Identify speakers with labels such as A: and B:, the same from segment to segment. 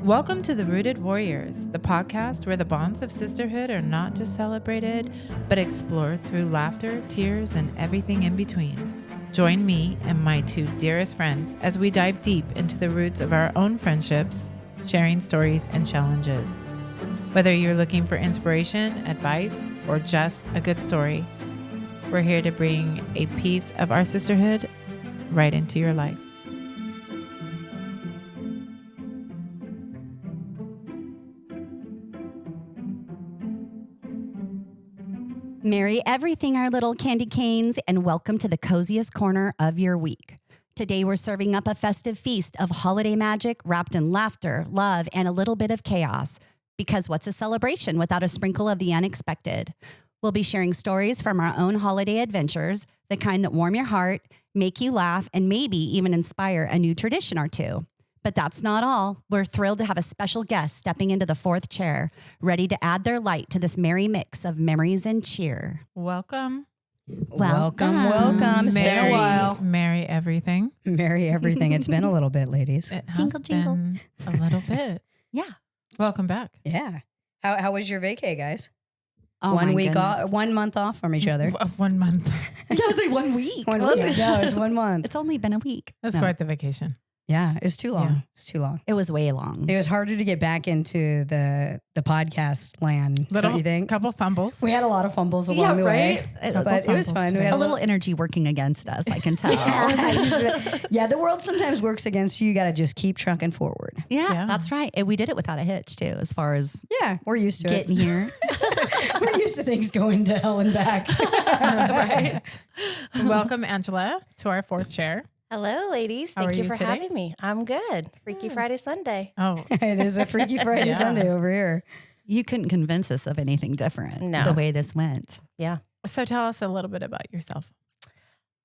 A: Welcome to The Rooted Warriors, the podcast where the bonds of sisterhood are not just celebrated, but explored through laughter, tears, and everything in between. Join me and my two dearest friends as we dive deep into the roots of our own friendships, sharing stories and challenges. Whether you're looking for inspiration, advice, or just a good story, we're here to bring a piece of our sisterhood right into your life.
B: Merry everything, our little candy canes, and welcome to the coziest corner of your week. Today, we're serving up a festive feast of holiday magic wrapped in laughter, love, and a little bit of chaos. Because what's a celebration without a sprinkle of the unexpected? We'll be sharing stories from our own holiday adventures, the kind that warm your heart, make you laugh, and maybe even inspire a new tradition or two. But that's not all. We're thrilled to have a special guest stepping into the fourth chair, ready to add their light to this merry mix of memories and cheer.
A: Welcome.
C: Welcome. It's been a while.
A: Merry everything.
C: Merry everything. It's been a little bit, ladies.
A: It has
B: Jingle, jingle.
A: been a little bit.
B: Yeah.
A: Welcome back.
C: Yeah. How was your vacay, guys?
B: Oh,
C: 1
B: my
C: week
B: goodness.
C: off, 1 month off from each other.
A: 1 month.
B: Yeah, I was like 1 week.
C: 1
B: Was
C: week.
B: it?
C: No, it was 1 month.
B: It's only been a week.
A: That's
C: No.
A: quite the vacation.
C: Yeah, it's too long.
A: Yeah.
C: It's too long.
B: It was way long.
C: It was harder to get back into the podcast land, don't you think?
A: Couple fumbles.
C: We had a lot of fumbles along the way, but it was fun. We had
B: A little energy working against us, I can tell.
C: yeah, the world sometimes works against you. You got to just keep trucking forward.
A: Yeah.
B: That's right. And we did it without a hitch, too, as far as
C: Yeah, we're used to
B: getting
C: it.
B: here.
C: We're used to things going to hell and back.
A: Right. Welcome, Angela, to our fourth chair.
D: Hello, ladies.
A: How
D: Thank
A: are
D: you
A: you
D: for
A: today?
D: having me. I'm good. Freaky Friday, Sunday.
A: Oh,
C: It is a Freaky Friday
A: Yeah.
C: Sunday over here.
B: You couldn't convince us of anything different.
D: No.
B: The way this went.
D: Yeah.
A: so tell us a little bit about yourself.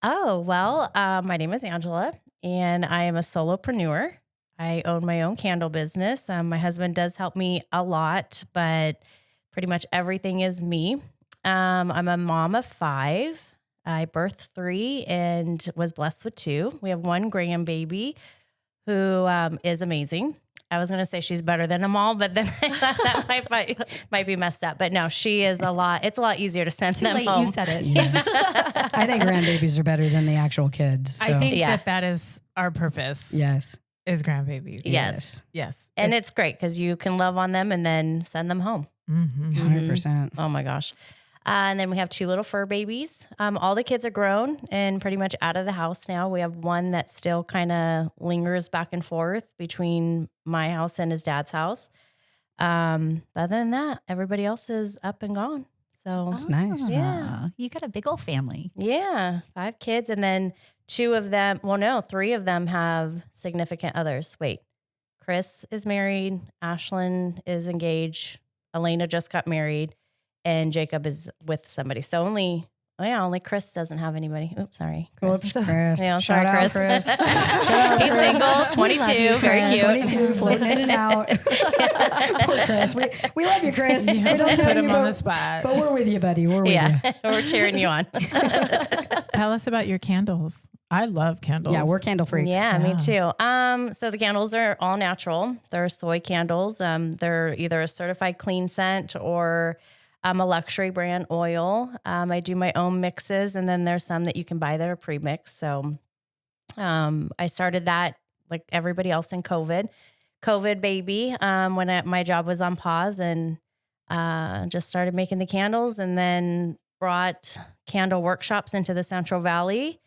D: Oh, well, my name is Angela, and I am a solopreneur. I own my own candle business. My husband does help me a lot, but pretty much everything is me. I'm a mom of 5. I birthed 3 and was blessed with 2. We have 1 grandbaby who is amazing. I was going to say she's better than them all, but then I thought that might be messed up. But no, she is a lot. It's a lot easier to send
B: Too
D: them
B: late,
D: home.
B: you said it.
C: I think grandbabies are better than the actual kids.
A: I
C: so.
A: think
D: Yeah.
A: that is our purpose.
C: Yes.
A: Is grandbabies.
D: Yes.
A: Yes.
D: And it's great because you can love on them and then send them home.
A: Mm-hmm.
C: 100%.
D: Oh my gosh. And then we have 2 little fur babies. All the kids are grown and pretty much out of the house now. We have one that still kind of lingers back and forth between my house and his dad's house. But other than that, everybody else is up and gone. So
C: That's nice.
D: Yeah.
B: You got a big old family.
D: yeah, 5 kids. And then 2 of them, 3 of them have significant others. Wait, Chris is married. Ashlyn is engaged. Elena just got married. And Jacob is with somebody. So only Chris doesn't have anybody. Oops, sorry. Chris.
C: Whoops, Chris.
D: Yeah,
C: Shout
D: sorry,
C: out,
D: Chris.
C: Shout out,
D: He's
C: Chris.
D: single, 22, very
B: Chris.
D: cute.
C: 22, floating in and out. Poor Chris. We love you, Chris. We don't know
A: Put
C: you,
A: him on the
C: but,
A: spot.
C: but we're with you, buddy. We're with
D: Yeah,
C: you.
D: we're cheering you on.
A: Tell us about your candles. I love candles.
C: Yeah, we're candle freaks.
D: Yeah, me too. So the candles are all natural. They're soy candles. They're either a certified clean scent or a luxury brand oil. I do my own mixes, and then there's some that you can buy that are pre-mixed. So I started that like everybody else in COVID baby, when my job was on pause, and just started making the candles, and then brought candle workshops into the Central Valley,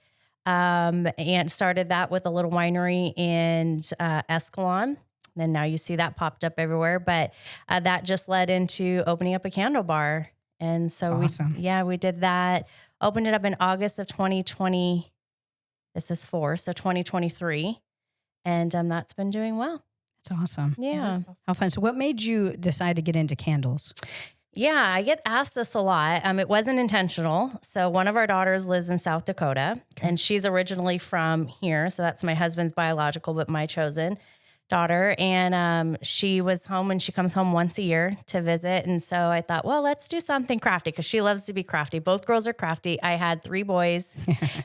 D: and started that with a little winery in Escalon. And now you see that popped up everywhere, but that just led into opening up a candle bar. And so
C: That's awesome.
D: we did that, opened it up in August of 2020. This is 2023. And that's been doing well.
C: That's awesome.
D: Yeah.
C: How fun. So what made you decide to get into candles?
D: Yeah, I get asked this a lot. It wasn't intentional. So one of our daughters lives in South Dakota, and she's originally from here. So that's my husband's biological, but my chosen. daughter, and she was home, and she comes home once a year to visit. And so I thought, well, let's do something crafty, because she loves to be crafty. Both girls are crafty. I had 3 boys,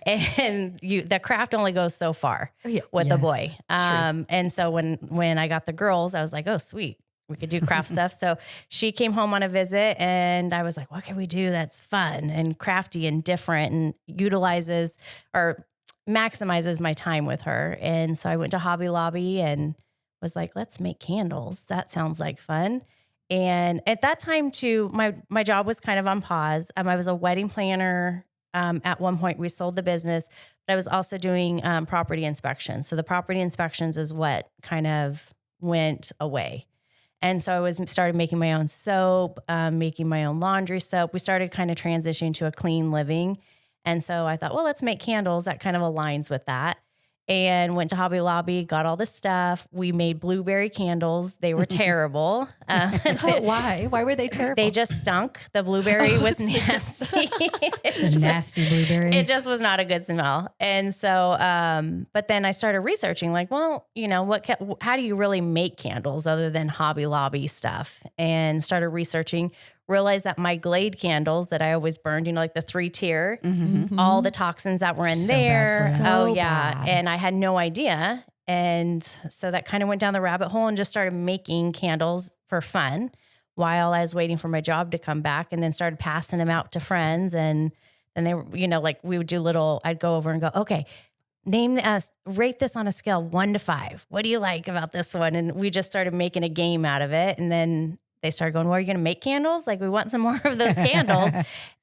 D: and the craft only goes so far with a boy. And so when I got the girls, I was like, oh, sweet, we could do craft stuff. So she came home on a visit, and I was like, what can we do that's fun and crafty and different and utilizes or maximizes my time with her? And so I went to Hobby Lobby and was like, let's make candles. That sounds like fun. And at that time too, my job was kind of on pause. I was a wedding planner. At one point we sold the business, but I was also doing property inspections. So the property inspections is what kind of went away. And so I started making my own soap, making my own laundry soap. We started kind of transitioning to a clean living. And so I thought, well, let's make candles. That kind of aligns with that. And went to Hobby Lobby, got all the stuff. We made blueberry candles. They were terrible.
B: Why? Why were they terrible?
D: They just stunk. The blueberry was nasty.
C: It's a nasty blueberry.
D: It just was not a good smell. And so, but then I started researching, like, well, you know, how do you really make candles other than Hobby Lobby stuff? And started researching. Realized that my Glade candles that I always burned, you know, like the 3-tier, all the toxins that were in
C: So
D: there.
C: bad for
B: them.
D: Oh yeah.
B: bad.
D: And I had no idea. And so that kind of went down the rabbit hole and just started making candles for fun while I was waiting for my job to come back, and then started passing them out to friends. And then they were, you know, like we would do I'd go over and go, okay, rate this on a scale 1 to 5. What do you like about this one? And we just started making a game out of it. And then they started going, well, are you going to make candles? Like, we want some more of those candles.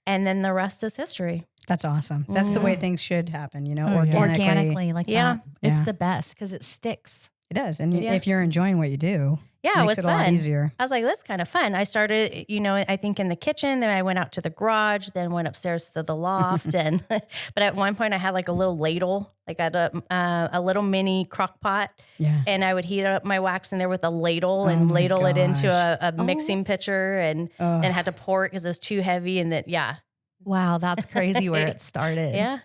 D: And then the rest is history.
C: That's awesome. That's the way things should happen, you know,
A: Oh, yeah.
B: Organically like
D: Yeah.
B: that. It's
C: Yeah.
B: the best because it sticks.
C: It does. And
D: Yeah.
C: if you're enjoying what you do,
D: Yeah,
C: makes
D: it was
C: it a
D: fun.
C: lot easier.
D: I was like, this is kind of fun. I started, you know, I think in the kitchen, then I went out to the garage, then went upstairs to the loft. And, but at one point I had like a little ladle, like I had a little mini crock pot,
C: Yeah.
D: and I would heat up my wax in there with a ladle and
C: my
D: ladle it into
C: gosh.
D: a mixing pitcher, and had to pour it because it was too heavy. And then, yeah.
B: Wow, that's crazy where it started.
D: Yeah.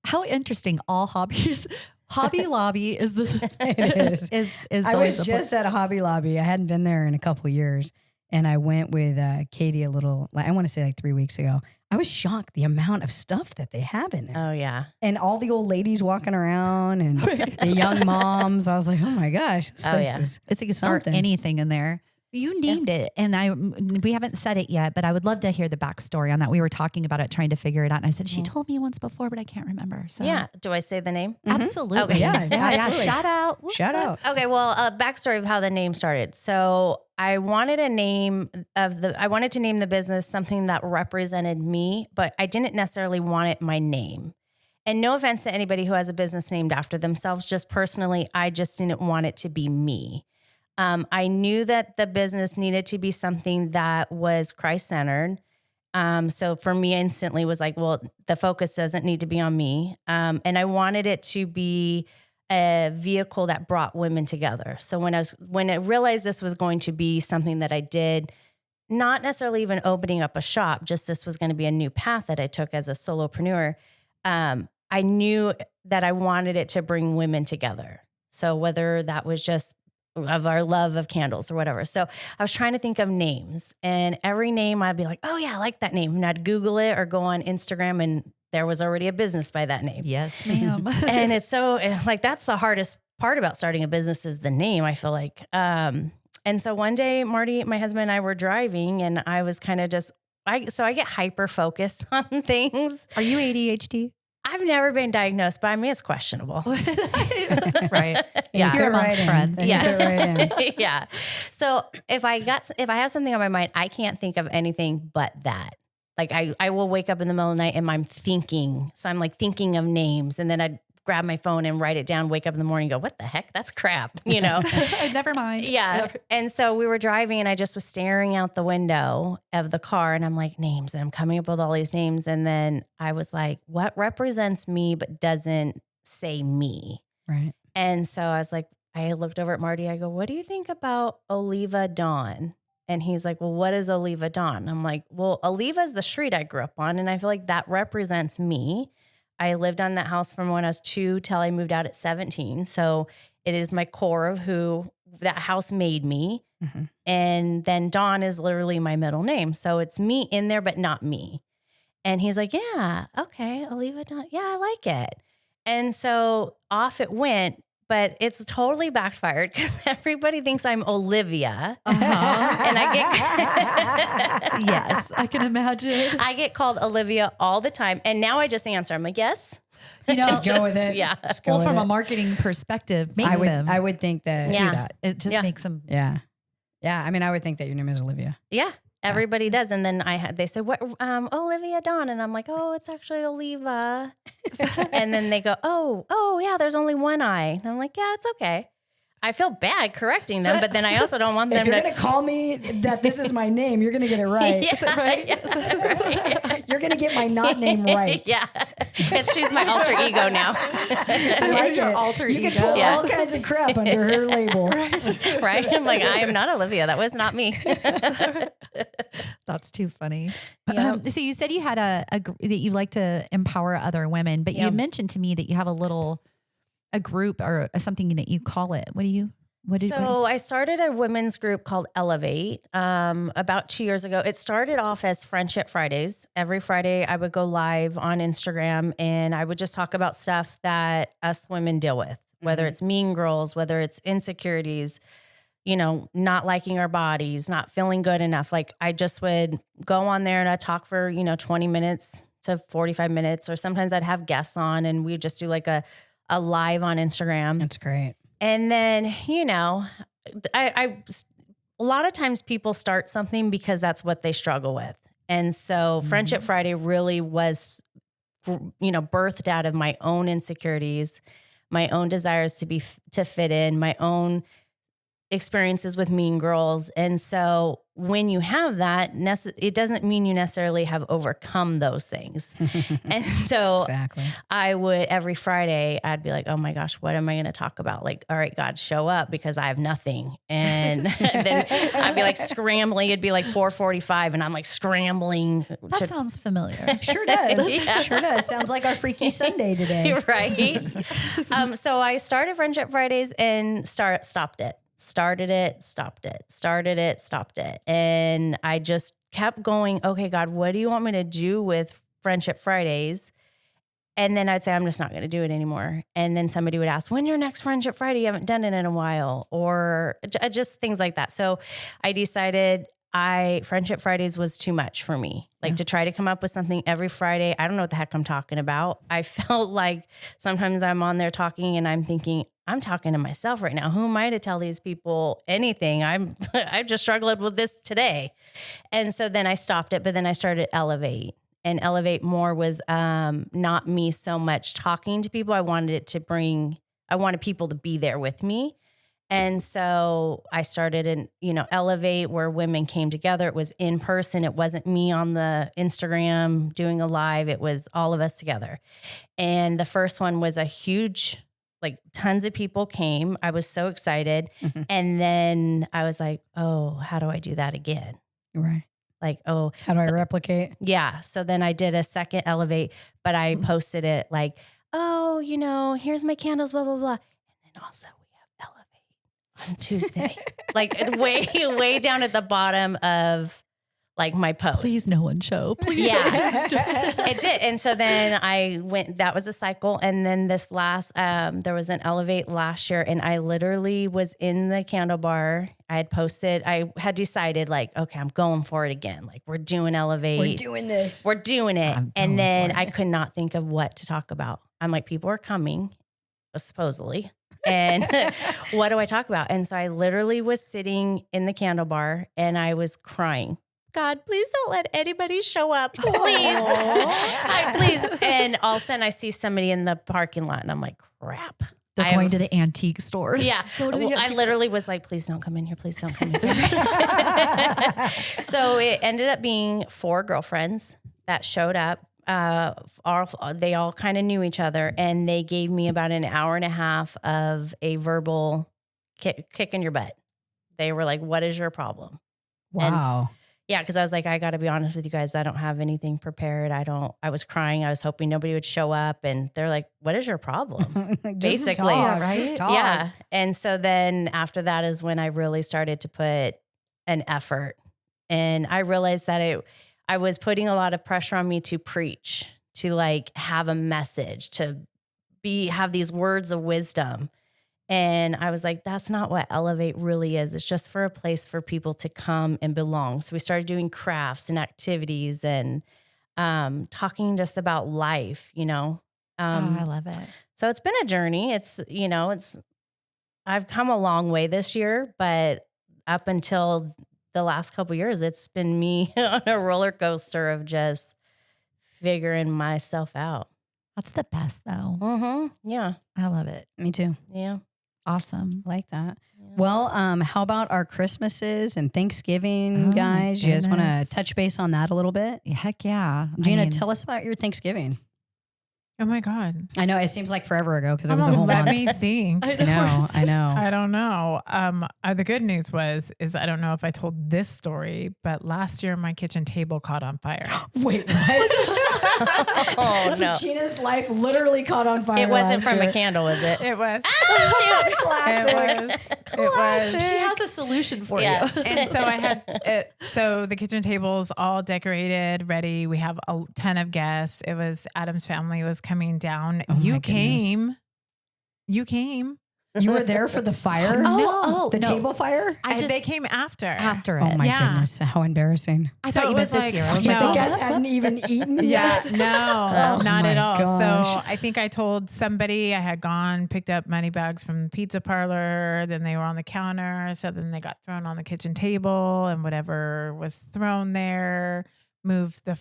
B: How interesting. All hobbies. Hobby Lobby is this
C: It
B: is
C: I
B: always
C: was
B: the
C: just at a Hobby Lobby. I hadn't been there in a couple years. And I went with Katie I want to say like 3 weeks ago. I was shocked the amount of stuff that they have in there.
D: Oh, yeah.
C: And all the old ladies walking around and the young moms. I was like, oh my gosh. This
D: Oh, yeah.
C: is
B: It's like you start
C: something.
B: anything in there. You named it, and we haven't said it yet, but I would love to hear the backstory on that. We were talking about it, trying to figure it out, and I said she told me once before, but I can't remember. So
D: Yeah. Do I say the name?
B: absolutely,
D: Okay.
C: Yeah,
B: yeah.
C: absolutely.
B: Shout out,
C: Shout out.
D: Okay, well, a backstory of how the name started. So I wanted to name the business something that represented me, but I didn't necessarily want it my name. And no offense to anybody who has a business named after themselves, just personally, I just didn't want it to be me. I knew that the business needed to be something that was Christ-centered. So for me, instantly was like, well, the focus doesn't need to be on me. And I wanted it to be a vehicle that brought women together. So when I realized this was going to be something that I did, not necessarily even opening up a shop, just this was going to be a new path that I took as a solopreneur. I knew that I wanted it to bring women together. So whether that was just of our love of candles or whatever. So I was trying to think of names, and every name I'd be like, oh yeah, I like that name. And I'd Google it or go on Instagram, and there was already a business by that name.
B: yes, ma'am.
D: And it's so like, that's the hardest part about starting a business is the name, I feel like. And so one day, Marty, my husband and I were driving, and I was kind of I get hyper focused on things.
B: Are you ADHD?
D: I've never been diagnosed, but I mean, it's questionable.
B: Right.
D: Yeah.
B: You're
C: Fit
B: amongst
C: in.
B: friends.
C: And you fit right in.
D: Yeah. So if I have something on my mind, I can't think of anything but that. Like I will wake up in the middle of the night and I'm thinking. So I'm like thinking of names, and then I'd grab my phone and write it down, wake up in the morning and go, what the heck? That's crap. You know?
B: Never mind.
D: Yeah. And so we were driving, and I just was staring out the window of the car, and I'm like, names, and I'm coming up with all these names. And then I was like, what represents me but doesn't say me?
C: Right.
D: And so I was like, I looked over at Marty. I go, what do you think about Oliva Dawn? And he's like, well, what is Oliva Dawn? I'm like, well, Oliva is the street I grew up on, and I feel like that represents me. I lived on that house from when I was 2 till I moved out at 17. So it is my core of who that house made me.
C: Mm-hmm.
D: And then Dawn is literally my middle name. So it's me in there, but not me. And he's like, yeah, okay, Oliva Dawn. Yeah, I like it. And so off it went, but it's totally backfired because everybody thinks I'm Olivia. And I get,
A: Yes, I can imagine.
D: I get called Olivia all the time. And now I just answer. I'm like, yes.
A: You know,
C: Just go with it.
D: Yeah.
C: Just go
A: well,
C: with
A: from
C: it.
A: a marketing perspective, make
C: I would,
A: them
C: I would think that.
D: Yeah.
A: do that. It just
D: Yeah.
A: makes them.
C: Yeah. Yeah. I mean, I would think that your name is Olivia.
D: Yeah. Everybody does. And then they say, what, Olivia Dawn. And I'm like, oh, it's actually Oliva. And then they go, oh, yeah, there's only one I. And I'm like, yeah, it's okay. I feel bad correcting them, but then I also don't want them
C: If you're
D: to.
C: going to call me that this is my name, you're going to get it right.
D: Yeah,
A: right?
D: right.
C: You're going to get my not name right.
D: Yeah. She's my alter ego now.
C: I like
A: your
C: it.
A: alter
C: you can
A: ego.
C: put
D: Yeah.
C: all kinds of crap under her label.
D: Right? I'm like, I am not Olivia. That was not me.
A: That's too funny.
D: Yeah.
A: So you said you had that you like to empower other women, but
D: Yeah.
A: you mentioned to me that you have a group or something that you call it. What do you
D: So I started a women's group called Elevate about 2 years ago. It started off as Friendship Fridays. Every Friday I would go live on Instagram and I would just talk about stuff that us women deal with, whether it's mean girls, whether it's insecurities, not liking our bodies, not feeling good enough. Like I just would go on there and I'd talk for, 20 minutes to 45 minutes, or sometimes I'd have guests on and we'd just do like a live on Instagram.
C: That's great.
D: And then, a lot of times people start something because that's what they struggle with. And so Friendship Friday really was, birthed out of my own insecurities, my own desires to fit in, my own experiences with mean girls. And so when you have that, it doesn't mean you necessarily have overcome those things. And so
C: Exactly.
D: I would, every Friday, I'd be like, oh my gosh, what am I going to talk about? Like, all right, God, show up because I have nothing. And then I'd be like scrambling. It'd be like 4:45 and I'm like scrambling.
A: That sounds familiar.
C: Sure does.
D: Yeah.
C: Sure does. Sounds like our Freaky Sunday today.
D: Right. So I started Friendship Fridays and stopped it. Started it, stopped it, started it, stopped it. And I just kept going, okay, God, what do you want me to do with Friendship Fridays? And then I'd say, I'm just not going to do it anymore. And then somebody would ask, when's your next Friendship Friday? You haven't done it in a while, or just things like that. So I decided Friendship Fridays was too much for me. Like to try to come up with something every Friday. I don't know what the heck I'm talking about. I felt like sometimes I'm on there talking and I'm thinking, I'm talking to myself right now. Who am I to tell these people anything? I just struggled with this today. And so then I stopped it, but then I started Elevate. And Elevate more was not me so much talking to people. I wanted people to be there with me. And so I started Elevate, where women came together. It was in person. It wasn't me on the Instagram doing a live. It was all of us together. And the first one was a huge, like tons of people came. I was so excited.
C: Mm-hmm.
D: And then I was like, oh, how do I do that again?
C: Right.
D: Like, oh,
C: How do I replicate?
D: yeah. So then I did a second Elevate, but I posted it like, oh, here's my candles, blah, blah, blah. And then also we have Elevate on Tuesday, like way down at the bottom of like my post.
A: Please no one show. Please.
D: Yeah, it did. And so then I went, that was a cycle. And then this last, there was an Elevate last year and I literally was in the candle bar. I had decided like, okay, I'm going for it again. Like we're doing Elevate.
C: We're doing this.
D: We're doing it.
A: I'm
D: And
A: going
D: then
A: for it.
D: I could not think of what to talk about. I'm like, people are coming, supposedly. And what do I talk about? And so I literally was sitting in the candle bar and I was crying. God, please don't let anybody show up. Please. Please. And all of a sudden I see somebody in the parking lot and I'm like, crap.
A: They're going to the antique store.
D: Yeah.
A: Go to the
D: I
A: antique
D: literally was like, please don't come in here. Please don't come in here. So it ended up being 4 girlfriends that showed up. They all kind of knew each other and they gave me about an hour and a half of a verbal kick in your butt. They were like, what is your problem?
C: Wow.
D: Yeah, because I was like, I got to be honest with you guys. I don't have anything prepared. I was crying. I was hoping nobody would show up. And they're like, what is your problem?
C: Just
D: Basically.
C: talk,
B: right?
C: just talk.
D: Yeah. And so then after that is when I really started to put an effort. And I realized that I was putting a lot of pressure on me to preach, to like have a message, to have these words of wisdom. And I was like, that's not what Elevate really is. It's just for a place for people to come and belong. So we started doing crafts and activities and talking just about life, you know.
B: I love it.
D: So it's been a journey. I've come a long way this year, but up until the last couple of years, it's been me on a roller coaster of just figuring myself out.
B: That's the best, though.
D: Mm-hmm. Yeah.
B: I love it.
C: Me too.
D: Yeah.
B: Awesome.
C: I like that.
D: Yeah.
C: Well, how about our Christmases and Thanksgiving,
B: Oh, my
C: guys? You guys want to
B: goodness.
C: touch base on that a little bit?
B: Heck yeah.
C: Gina, tell us about your Thanksgiving.
A: Oh my God.
C: I know it seems like forever ago because it
A: Come
C: was a
A: on,
C: whole
A: let
C: month.
A: me think.
C: I know.
A: I don't know. The good news is I don't know if I told this story, but last year my kitchen table caught on fire.
C: Wait, what?
D: Oh, no.
C: Gina's life literally caught on fire.
D: It wasn't
C: last
D: from
C: year.
D: a candle, was it?
A: It was.
C: Classic.
A: It was.
B: She has a solution for
D: Yeah.
B: you.
A: And so I had it. So the kitchen table's all decorated, ready. We have a ton of guests. It was Adam's family was coming down.
C: Oh my
A: You
C: goodness.
A: came. You came.
C: You were there for the fire? The
B: no.
C: table fire?
A: They came after.
B: After it.
C: Oh my
A: Yeah.
C: goodness. How embarrassing.
B: I
A: So
B: thought
A: it
B: you meant
A: was
B: this
A: like,
B: year. I was
A: no.
B: like,
C: The
B: oh,
C: guests
B: what?
C: hadn't even eaten
A: Yeah,
C: yet.
A: no,
C: Oh
A: not
C: my
A: at all.
C: gosh.
A: So I think I told somebody I had gone, picked up money bags from the pizza parlor. Then they were on the counter. So then they got thrown on the kitchen table and whatever was thrown there, moved the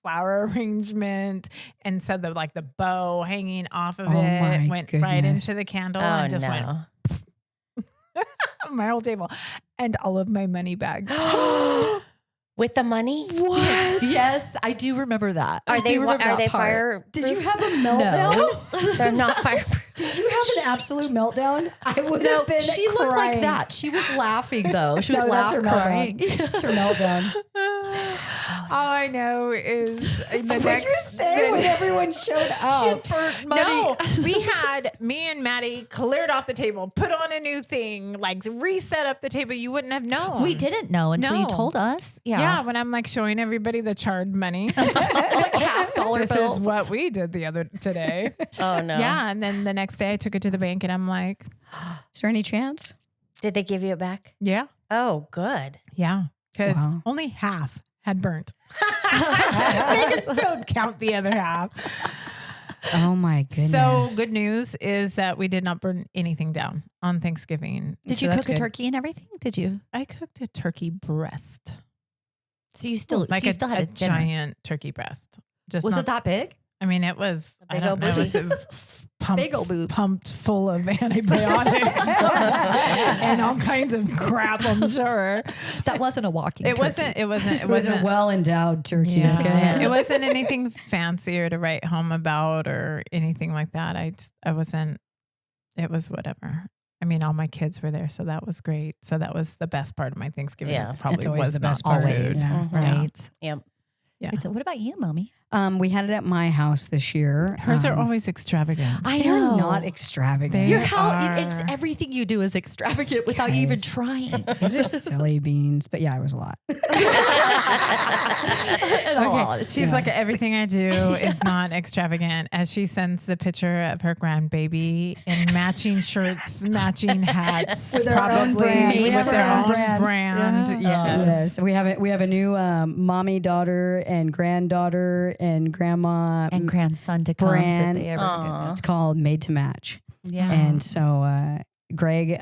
A: flower arrangement. And so the bow hanging off of
C: Oh my
A: it went right
C: goodness.
A: into the candle
D: Oh,
A: and just went
D: no.
A: on my whole table and all of my money bags.
D: With the money?
B: What? Yes, I do remember that.
D: Are they
B: part.
D: fire?
C: Did you have a meltdown?
B: No.
D: They're not fireproof.
C: Did you have an absolute meltdown? I would
B: No,
C: have been
B: she looked
C: crying.
B: like that. She was laughing though. She was
C: No, that's her
B: laughing, crying.
C: meltdown. It's her meltdown.
A: All I know is the
C: What'd
A: next
C: you say when everyone showed
B: She
C: up?
B: had burnt money.
A: No, we had me and Maddie cleared off the table, put on a new thing, like reset up the table. You wouldn't have known.
B: We didn't know until you
A: No.
B: told us. Yeah.
A: Yeah, when I'm like showing everybody the charred money.
B: It's like $50
A: This
B: bills.
A: is what we did today.
D: Oh, no.
A: Yeah, and then the next day I took it to the bank and I'm like,
C: Is there any chance?
D: Did they give you it back?
A: yeah,
D: Oh, good.
A: yeah, because
C: Wow.
A: only half had burnt. Make us still count the other half.
C: Oh my goodness.
A: So good news is that we did not burn anything down on Thanksgiving.
B: Did
C: So
B: you
C: that's
B: cook a
C: good.
B: turkey and everything? Did you?
A: I cooked a turkey breast,
B: So you still,
A: like
B: so you
A: a,
B: still had
A: a
B: a dinner.
A: giant turkey breast. Just
B: Was
A: not,
B: it that big?
A: I mean, it was. I
D: big
A: don't
D: old
A: know.
D: booty.
A: It was
B: Big old boobs.
A: pumped full of antibiotics and all kinds of crap. I'm sure
B: That wasn't a walking.
A: it
B: turkey.
A: wasn't. It wasn't. It
C: it was a
A: wasn't.
C: well endowed turkey.
A: Yeah.
C: Okay.
A: It wasn't anything fancier to write home about or anything like that. I wasn't. It was whatever. I mean, all my kids were there, so that was great. So that was the best part of my Thanksgiving.
D: Yeah.
A: Probably
C: It's always
A: was
C: the
A: not
C: best part.
A: food.
B: Always,
C: Yeah.
B: right?
D: Yep.
A: Yeah.
B: So what about you, mommy?
C: We had it at my house this year.
A: Hers are always extravagant.
B: I
C: They're
B: know.
C: not extravagant.
A: They-
B: Your house, it's
A: are-
B: everything you do is extravagant without you even
C: Guys.
B: trying.
C: These are silly beans, but yeah, it was a lot.
B: In all honesty.
A: She's like, everything I do is not extravagant. As she sends the picture of her grandbaby in matching shirts, matching hats,
C: With their own brand.
B: We
A: with
B: have
A: their
B: our
A: own
B: own
A: brand.
B: Yeah.
A: Yes.
C: Yes, we have a new mommy, daughter, and granddaughter and grandma
B: and grandson to come
C: brand.
B: if they ever
D: Aw.
C: It's called Made to Match.
B: Yeah.
C: And so Greg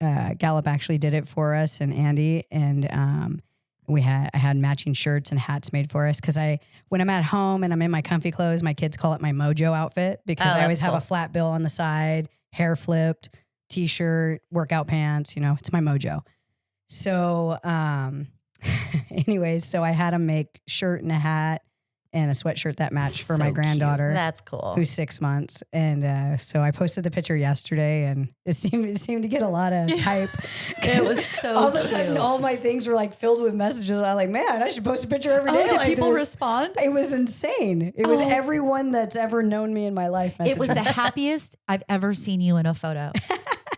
C: Gallup actually did it for us and Andie, and I had matching shirts and hats made for us because when I'm at home and I'm in my comfy clothes, my kids call it my mojo outfit because
D: Oh,
C: I always
D: that's
C: have a
D: cool.
C: flat bill on the side, hair flipped, t-shirt, workout pants. It's my mojo. So anyways, so I had them make shirt and a hat and a sweatshirt that matched for
B: So
C: my
B: cute.
C: granddaughter.
D: That's cool.
C: Who's 6 months. And so I posted the picture yesterday and it seemed to get a lot of hype.
B: It was so
C: all of a sudden, all my things were like filled with messages. I was like, man, I should post a picture every day.
B: did
C: like
B: people
C: this.
B: respond?
C: It was insane. It was everyone that's ever known me in my life.
B: It was the happiest I've ever seen you in a photo.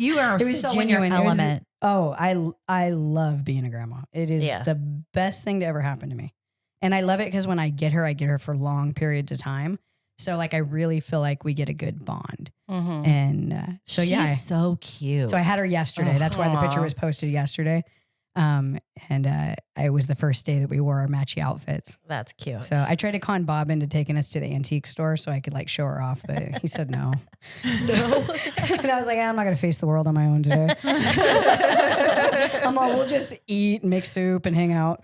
B: You are
C: It was
B: so in your
C: genuine. It was-
B: element.
C: I love being a grandma. It is the best thing to ever happen to me. And I love it because when I get her for long periods of time. So like I really feel like we get a good bond.
D: Mm-hmm.
C: And so
B: She's so cute.
C: So I had her yesterday. That's why the picture was posted yesterday. And it was the first day that we wore our matchy outfits.
D: That's cute.
C: So I tried to con Bob into taking us to the antique store so I could like show her off, but he said no. So, and I was like, I'm not going to face the world on my own today. I'm like, we'll just eat, make soup, and hang out.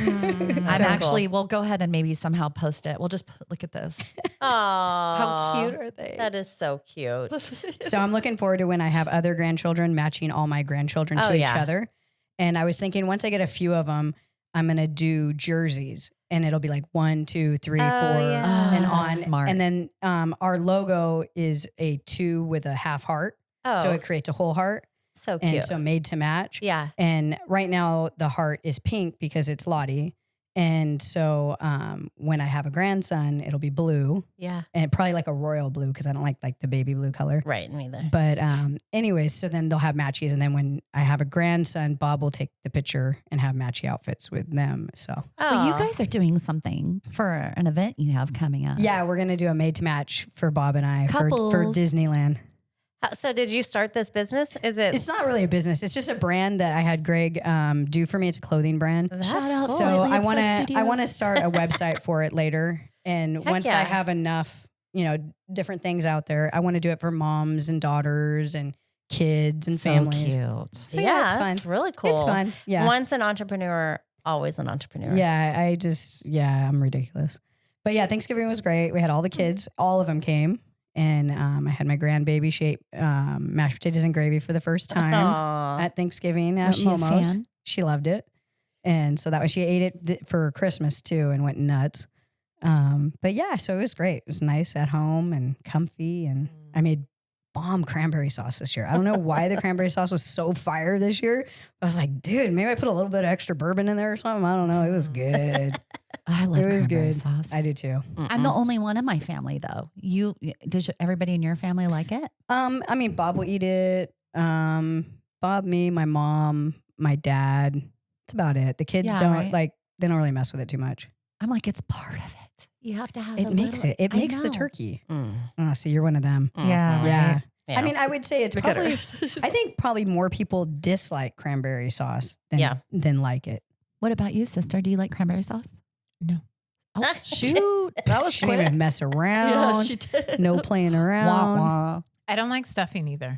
B: We'll go ahead and maybe somehow post it. We'll just look at this.
D: Aww.
B: How cute are they?
D: That is so cute.
C: So I'm looking forward to when I have other grandchildren matching all my grandchildren to each other. And I was thinking once I get a few of them, I'm going to do jerseys and it'll be like 1, 2, 3, 4 and on.
B: Smart.
C: And then our logo is a 2 with a half heart. So it creates a whole heart.
D: So cute.
C: And so made to match.
D: Yeah.
C: And right now the heart is pink because it's Lottie. And so when I have a grandson, it'll be blue.
D: Yeah.
C: And probably like a royal blue because I don't like the baby blue color.
D: Right. Me either.
C: But anyways, so then they'll have matchies. And then when I have a grandson, Bob will take the picture and have matchy outfits with them. So
B: Well, you guys are doing something for an event you have coming up.
C: yeah, we're going to do a made to match for Bob and I for
B: Couples.
C: Disneyland.
D: So did you start this business? Is it?
C: It's not really a business. It's just a brand that I had Greg do for me. It's a clothing brand.
B: Shout out.
C: So
B: Slightly
C: I
B: Obsessed
C: want to
B: Studios.
C: start a website for it later. And once I have enough, different things out there, I want to do it for moms and daughters and kids and families.
B: Cute.
C: So yeah, it's fun.
D: It's really cool.
C: It's fun. Yeah.
D: Once an entrepreneur, always an entrepreneur.
C: Yeah, I'm ridiculous. But yeah, Thanksgiving was great. We had all the kids. All of them came. And I had my grandbaby. She ate mashed potatoes and gravy for the first time at Thanksgiving at
B: Was she a
C: Momo's.
B: fan?
C: She loved it. And so she ate it for Christmas too and went nuts. But yeah, so it was great. It was nice at home and comfy. And I made bomb cranberry sauce this year. I don't know why the cranberry sauce was so fire this year. I was like, dude, maybe I put a little bit of extra bourbon in there or something. I don't know. It was good.
B: I love
C: It was
B: cranberry
C: good.
B: sauce.
C: I do too.
B: I'm the only one in my family though. Does everybody in your family like it?
C: I mean, Bob will eat it. Bob, me, my mom, my dad. That's about it. The kids
B: Yeah,
C: don't
B: right.
C: they don't really mess with it too much.
B: I'm like, it's part of it. You have to have
C: It makes it. It
B: I
C: makes the
B: know.
C: turkey.
D: Mm.
C: Oh, see, you're one of them.
B: Yeah.
C: Yeah.
B: Right.
D: Yeah.
C: I mean, I would say it's
B: Look at her.
C: probably, I think probably more people dislike cranberry sauce than like it.
B: What about you, sister? Do you like cranberry sauce?
A: No.
B: Oh, shoot. That was
C: She didn't
B: quick.
C: even mess around.
B: did.
C: No playing
B: Wah,
C: around.
B: wah.
A: I don't like stuffing either.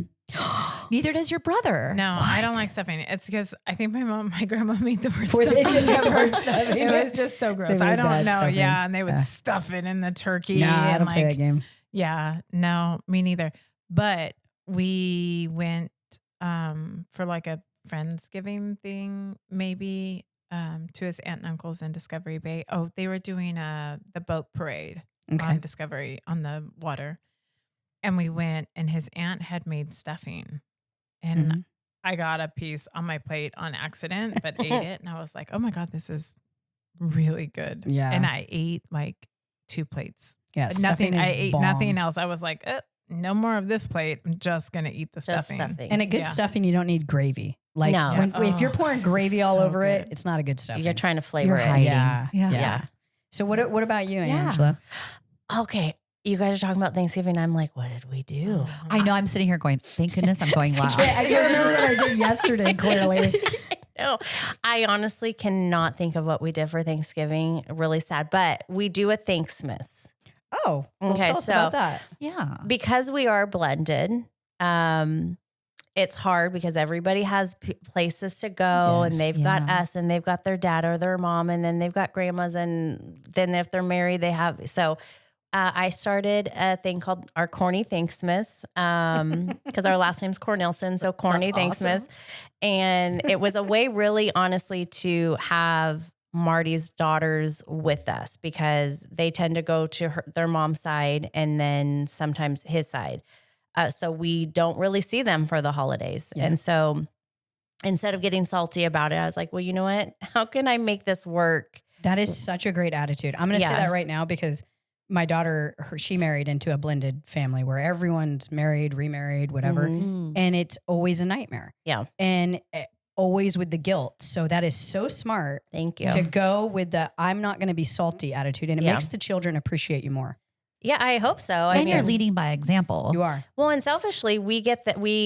B: Neither does your brother.
A: No, I don't
B: What?
A: like stuffing. It's because I think my grandma made the worst
C: They
A: stuffing.
C: didn't have hard stuffing.
A: It was just so gross.
C: They
A: I
C: made
A: don't
C: bad
A: know.
C: stuffing.
A: Yeah, and they would
C: Yeah.
A: stuff it in the turkey.
C: Nah, I
A: and
C: don't play that game.
A: Yeah, no, me neither. But we went for like a Friendsgiving thing, maybe to his aunt and uncle's in Discovery Bay. Oh, they were doing the boat parade on Discovery on the water. And we went and his aunt had made stuffing. And
C: Mhm.
A: I got a piece on my plate on accident, but ate it. And I was like, oh my God, this is really good.
C: Yeah.
A: And I ate like 2 plates.
C: Yeah,
A: Nothing.
C: stuffing is
A: I ate
C: bomb.
A: nothing else. I was like, no more of this plate. I'm just going to eat the
D: Just
A: stuffing.
D: stuffing.
C: And a good
A: Yeah.
C: stuffing, you don't need gravy. Like
D: No.
C: if you're pouring gravy all
A: so
C: over it,
A: good.
C: it's not a good stuffing.
D: You're trying to flavor
B: You're
D: it.
B: hiding.
C: Yeah.
B: Yeah.
C: Yeah. So what about you,
B: Yeah.
C: Angela?
D: Okay. You guys are talking about Thanksgiving. I'm like, what did we do?
B: I know I'm sitting here going, thank goodness I'm going last.
C: I can't remember what I did yesterday, clearly.
D: No, I honestly cannot think of what we did for Thanksgiving. Really sad, but we do a Thanksmas.
C: Oh, well,
D: Okay,
C: tell us
D: so-
C: about that.
B: Yeah.
D: Because we are blended, it's hard because everybody has places to go
C: Yes.
D: and they've got
B: Yeah.
D: us and they've got their dad or their mom and then they've got grandmas and then if they're married, they have. So I started a thing called our Corny Thanksmas because our last name's Cornelson. So Corny
B: That's
D: Thanksmas. And it was a way really honestly to have Marty's daughters with us because they tend to go to their mom's side and then sometimes his side. So we don't really see them for the holidays.
C: Yeah.
D: And so instead of getting salty about it, I was like, well, you know what? How can I make this work?
C: That is such a great attitude. I'm going to say that right now because my daughter, she married into a blended family where everyone's married, remarried, whatever.
B: Mm.
C: And it's always a nightmare.
D: Yeah.
C: And always with the guilt. So that is so smart.
D: Thank you.
C: To go with the I'm not going to be salty attitude. And it makes the children appreciate you more.
D: Yeah, I hope so. I
B: And
D: mean,
B: you're leading by example.
C: You are.
D: well, and selfishly, we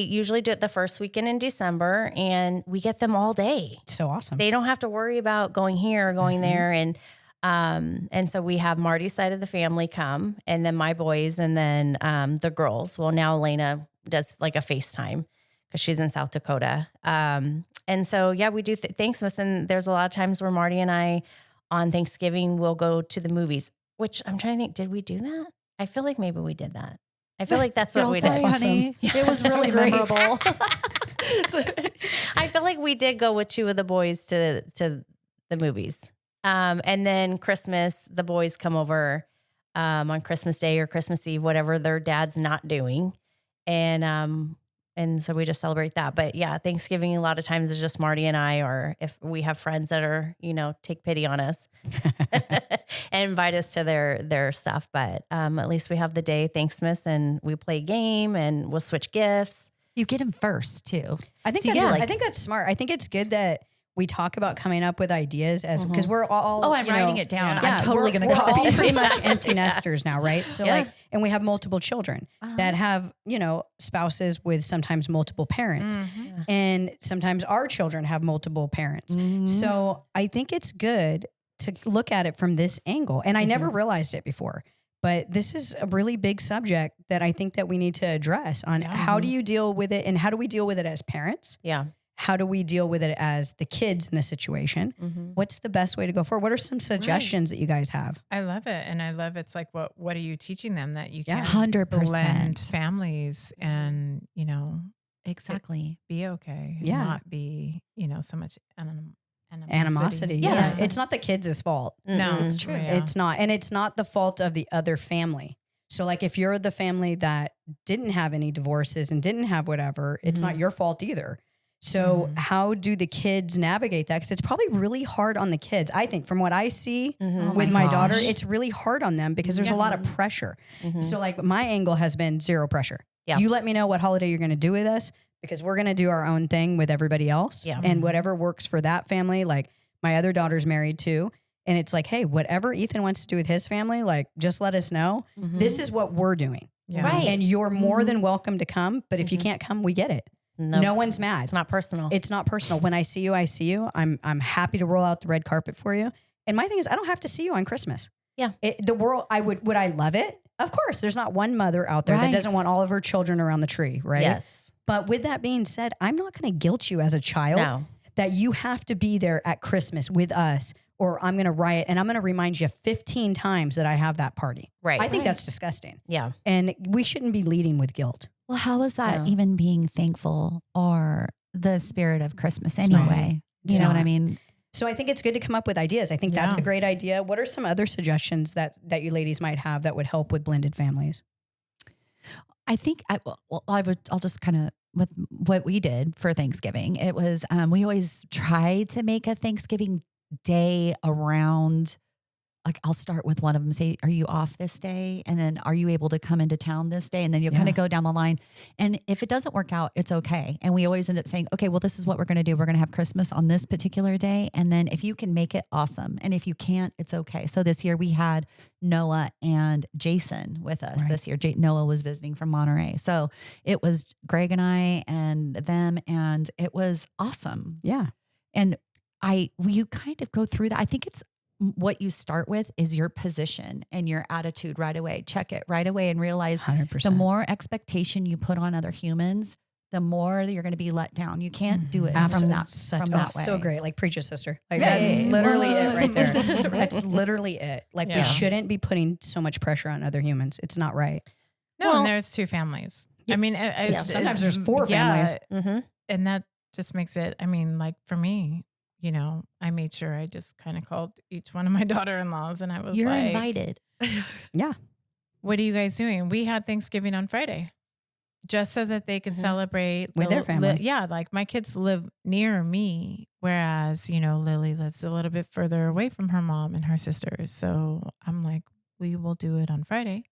D: usually do it the first weekend in December and we get them all day.
C: So awesome.
D: They don't have to worry about going here or going there. And so we have Marty's side of the family come and then my boys and then the girls. Well, now Elena does like a FaceTime because she's in South Dakota. And so, yeah, we do Thanksmas. And there's a lot of times where Marty and I on Thanksgiving will go to the movies, which I'm trying to think, did we do that? I feel like maybe we did that. I feel like that's what we did.
B: Sorry, honey.
D: Yeah,
B: It was really
D: great.
B: memorable.
D: I feel like we did go with two of the boys to the movies. And then Christmas, the boys come over on Christmas Day or Christmas Eve, whatever their dad's not doing. And so we just celebrate that. But yeah, Thanksgiving a lot of times is just Marty and I, or if we have friends that are, take pity on us and invite us to their stuff. But at least we have the day Thanksmas and we play a game and we'll switch gifts.
B: You get them first too.
C: I think
B: So you
C: that's,
B: get, like-
C: I think that's smart. I think it's good that we talk about coming up with ideas as because we're all.
B: Oh, I'm writing it down.
C: Yeah,
B: I'm totally going to
C: we're all
B: copy.
C: pretty much empty nesters now, right? So and we have multiple children
B: Uh-huh.
C: that have spouses with sometimes multiple parents, and sometimes our children have multiple parents. So I think it's good to look at it from this angle, and I never realized it before. But this is a really big subject that I think that we need to address on how do you deal with it and how do we deal with it as parents?
D: Yeah.
C: How do we deal with it as the kids in the situation? What's the best way to go forward? What are some suggestions that you guys have?
A: I love it. And I love it's like, what are you teaching them that you can
B: 100%.
A: blend families and,
B: Exactly.
A: be okay. And
C: Yeah.
A: not be, so much
C: Animosity.
B: Yeah.
C: It's not the kids' fault.
A: No,
B: It's true.
A: Yeah.
C: It's not. And it's not the fault of the other family. So like if you're the family that didn't have any divorces and didn't have whatever, it's not your fault either. So how do the kids navigate that? Because it's probably really hard on the kids. I think from what I see with my daughter, it's really hard on them because there's a lot of pressure. So like my angle has been zero pressure.
D: Yeah.
C: You let me know what holiday you're going to do with us because we're going to do our own thing with everybody else.
D: Yeah.
C: And whatever works for that family, like my other daughter's married too. And it's like, hey, whatever Ethan wants to do with his family, like just let us know. This is what we're doing.
A: Yeah.
B: Right.
C: And you're more than welcome to come. But if you can't come, we get it. No one's mad.
D: It's not personal.
C: It's not personal. When I see you, I see you. I'm happy to roll out the red carpet for you. And my thing is, I don't have to see you on Christmas.
D: Yeah.
C: The world, would I love it? Of course. There's not one mother out there that doesn't want all of her children around the tree, right?
D: Yes.
C: But with that being said, I'm not going to guilt you as a child that you have to be there at Christmas with us, or I'm going to riot and I'm going to remind you 15 times that I have that party.
D: Right.
C: I think that's disgusting.
D: Yeah.
C: And we shouldn't be leading with guilt.
B: Well, how is that
D: Yeah.
B: even being thankful or the spirit of Christmas
C: It's not.
B: anyway?
C: It's
B: You know what
C: not.
B: I mean?
C: So I think it's good to come up with ideas. I think that's a great idea. What are some other suggestions that you ladies might have that would help with blended families?
B: I think I'll just kind of with what we did for Thanksgiving. It was we always try to make a Thanksgiving day around. Like I'll start with one of them, say, are you off this day? And then are you able to come into town this day? And then you'll kind of go down the line. And if it doesn't work out, it's okay. And we always end up saying, okay, well, this is what we're going to do. We're going to have Christmas on this particular day. And then if you can make it, awesome. And if you can't, it's okay. So this year we had Noah and Jason with us this year. Noah was visiting from Monterey. So it was Greg and I and them, and it was awesome.
C: Yeah.
B: And you kind of go through that. I think it's what you start with is your position and your attitude right away. Check it right away and realize
C: 100%.
B: the more expectation you put on other humans, the more you're going to be let down. You can't do it from that way.
C: So great. Like preach it, sister. Like
B: Hey.
C: that's literally it right there. That's literally it. Like we
A: Yeah.
C: shouldn't be putting so much pressure on other humans. It's not right.
A: No,
D: Well-
A: and there's two families. I mean,
C: Sometimes there's four families.
A: And that just makes it, I mean, like for me, I made sure I just kind of called each one of my daughter-in-laws and I was
B: You're
A: like,
B: invited.
C: Yeah.
A: what are you guys doing? We had Thanksgiving on Friday just so that they could celebrate
C: With their family.
A: yeah. Like my kids live near me, whereas, Lily lives a little bit further away from her mom and her sisters. So I'm like, we will do it on Friday.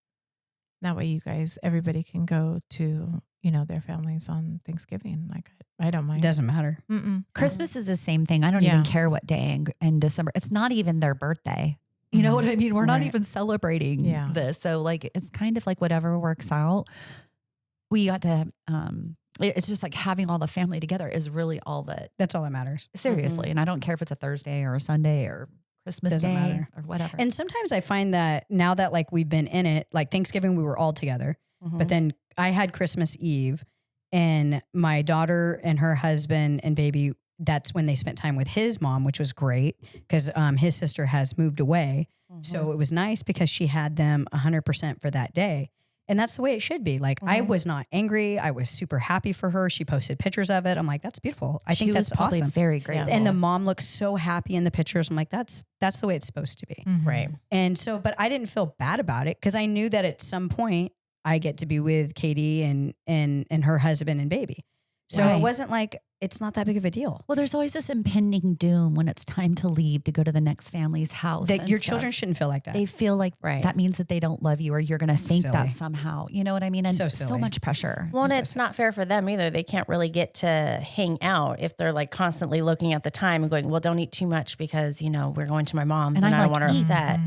A: That way everybody can go to, their families on Thanksgiving. Like I don't mind.
C: Doesn't matter.
B: Christmas is the same thing. I don't even care what day in December. It's not even their birthday. You know what I mean? We're not even celebrating this. So like, it's kind of like whatever works out. We got to, it's just like having all the family together is really all
C: that's all that matters.
B: Seriously. And I don't care if it's a Thursday or a Sunday or Christmas
C: Doesn't
B: Day
C: matter.
B: or whatever.
C: And sometimes I find that now that like we've been in it, like Thanksgiving, we were all together, but then I had Christmas Eve and my daughter and her husband and baby, that's when they spent time with his mom, which was great because his sister has moved away. So it was nice because she had them 100% for that day. And that's the way it should be. Like I was not angry. I was super happy for her. She posted pictures of it. I'm like, that's beautiful. I think that's
B: probably
C: awesome.
B: Very great.
C: And the mom looks so happy in the pictures. I'm like, that's the way it's supposed to be.
A: Right.
C: And so, but I didn't feel bad about it because I knew that at some point I get to be with Katie and her husband and baby. So it wasn't like, it's not that big of a deal.
B: Well, there's always this impending doom when it's time to leave to go to the next family's house.
C: That your children shouldn't feel like that.
B: They feel like that means that they don't love you or you're going to think that somehow. You know what I mean? And so much pressure.
D: Well, and it's not fair for them either. They can't really get to hang out if they're like constantly looking at the time and going, well, don't eat too much because, we're going to my mom's and I don't want her upset.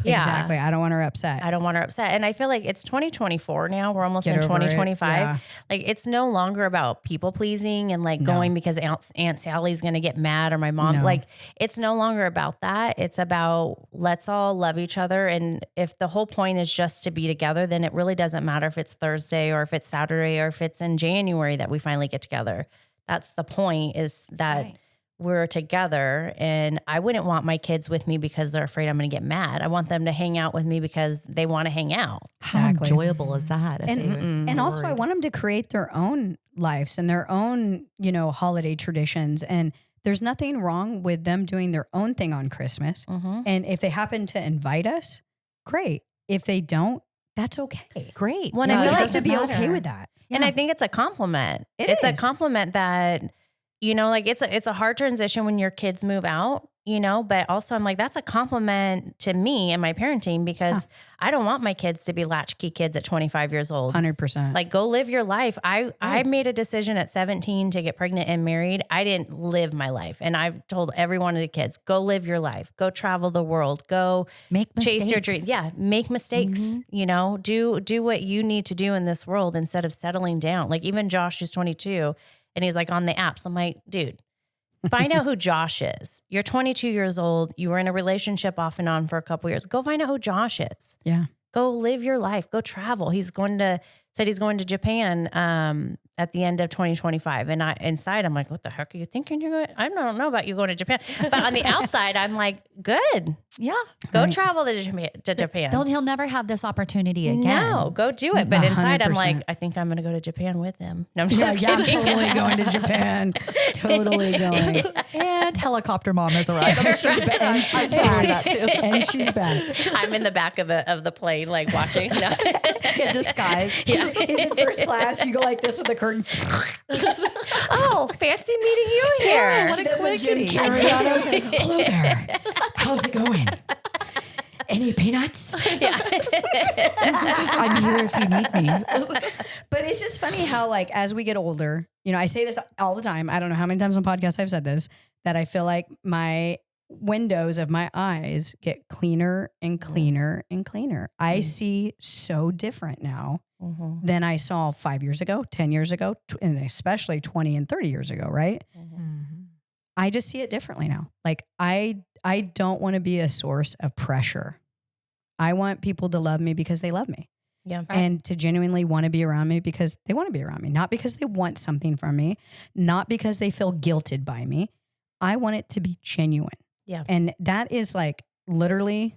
C: Yeah. Exactly. I don't want her upset.
D: I don't want her upset. And I feel like it's 2024 now. We're almost in 2025. Yeah. Like it's no longer about people pleasing and like going because Aunt Sally's going to get mad or my mom. Like it's no longer about that. It's about let's all love each other. And if the whole point is just to be together, then it really doesn't matter if it's Thursday or if it's Saturday or if it's in January that we finally get together. That's the point is that we're together and I wouldn't want my kids with me because they're afraid I'm going to get mad. I want them to hang out with me because they want to hang out.
B: How enjoyable is that?
C: And also I want them to create their own lives and their own, holiday traditions. And there's nothing wrong with them doing their own thing on Christmas. And if they happen to invite us, great. If they don't, that's okay.
B: Great.
C: Well, I like to be okay with that.
D: Yeah. And I think it's a compliment. It's a compliment that like it's a hard transition when your kids move out, but also I'm like, that's a compliment to me and my parenting because I don't want my kids to be latchkey kids at 25 years old.
C: 100%.
D: Like go live your life. I made a decision at 17 to get pregnant and married. I didn't live my life. And I've told every one of the kids, go live your life, go travel the world, go chase your dreams. Yeah. Make mistakes, do what you need to do in this world instead of settling down. Like even Josh, who's 22, and he's like on the apps. I'm like, dude, find out who Josh is. You're 22 years old. You were in a relationship off and on for a couple years. Go find out who Josh is. Yeah. Go live your life. Go travel. Said he's going to Japan at the end of 2025. And inside, I'm like, what the heck are you thinking you're going? I don't know about you going to Japan. But on the outside, I'm like, good.
B: Yeah.
D: Go travel to Japan.
B: He'll never have this opportunity again.
D: No, go do it. But inside, 100%. I'm like, I think I'm going to go to Japan with him. No, I'm just kidding.
C: I'm totally going to Japan. Totally going.
B: And helicopter mom has arrived.
C: And she's back. And she's back.
D: I'm in the back of the plane, like watching.
B: In disguise.
C: Yeah. He's in first class. You go like this with the curtain.
D: Oh, fancy meeting you here.
C: Yeah, what a Jim Carrey on him. Hello there. How's it going? Any peanuts?
D: Yeah.
B: I'm here if you need me.
C: But it's just funny how like as we get older, I say this all the time. I don't know how many times on podcasts I've said this, that I feel like my windows of my eyes get cleaner and cleaner and cleaner. I see so different now than I saw 5 years ago, 10 years ago, and especially 20 and 30 years ago, right? I just see it differently now. Like I don't want to be a source of pressure. I want people to love me because they love me.
D: Yeah.
C: And to genuinely want to be around me because they want to be around me, not because they want something from me, not because they feel guilted by me. I want it to be genuine.
D: Yeah.
C: And that is like literally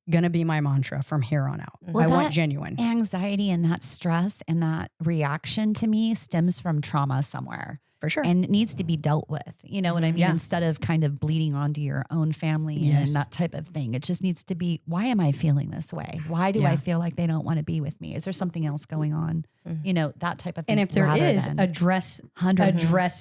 C: going to be my mantra from here on out.
B: Well,
C: I want
B: that
C: genuine.
B: Anxiety and that stress and that reaction to me stems from trauma somewhere.
C: For sure.
B: And it needs to be dealt with. You know what I mean?
C: Yeah.
B: Instead of kind of bleeding onto your own family and
C: Yes.
B: that type of thing. It just needs to be, why am I feeling this way? Why do
C: Yeah.
B: I feel like they don't want to be with me? Is there something else going on? You know, that type of thing.
C: And if there
B: rather
C: is,
B: than
C: address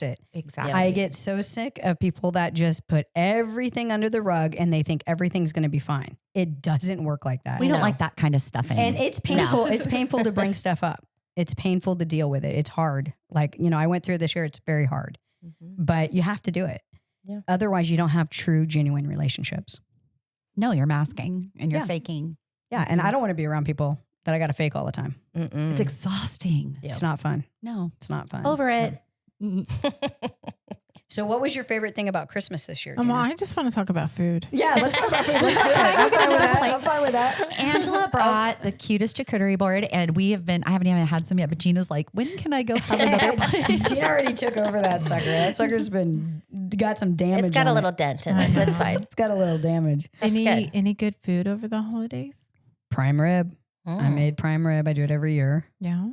C: it.
B: Exactly.
C: I get so sick of people that just put everything under the rug and they think everything's going to be fine. It doesn't work like that.
B: We don't like that kind of stuff.
C: And it's painful. It's painful to bring stuff up. It's painful to deal with it. It's hard. Like, you know, I went through this year. It's very hard, but you have to do it.
D: Yeah.
C: Otherwise you don't have true, genuine relationships.
B: No, you're masking and you're
C: Yeah.
B: faking.
C: Yeah. And I don't want to be around people that I got to fake all the time.
B: It's exhausting.
C: It's not fun.
B: No,
C: It's not fun.
B: over it.
C: So what was your favorite thing about Christmas this year?
A: Well,
C: Gina?
A: I just want to talk about food.
C: Yeah, let's talk about food. Let's do it. I'm fine with that. I'm fine with that.
B: Angela brought the cutest charcuterie board, and I haven't even had some yet, but Gina's like, when can I go have another plate?
C: Gina already took over that sucker. That sucker's got some damage.
D: It's got a
C: on
D: little
C: it.
D: dent in it. That's fine.
C: It's got a little damage.
D: Good.
A: Any good food over the holidays?
C: Prime rib. I made prime rib. I do it every year.
A: Yeah.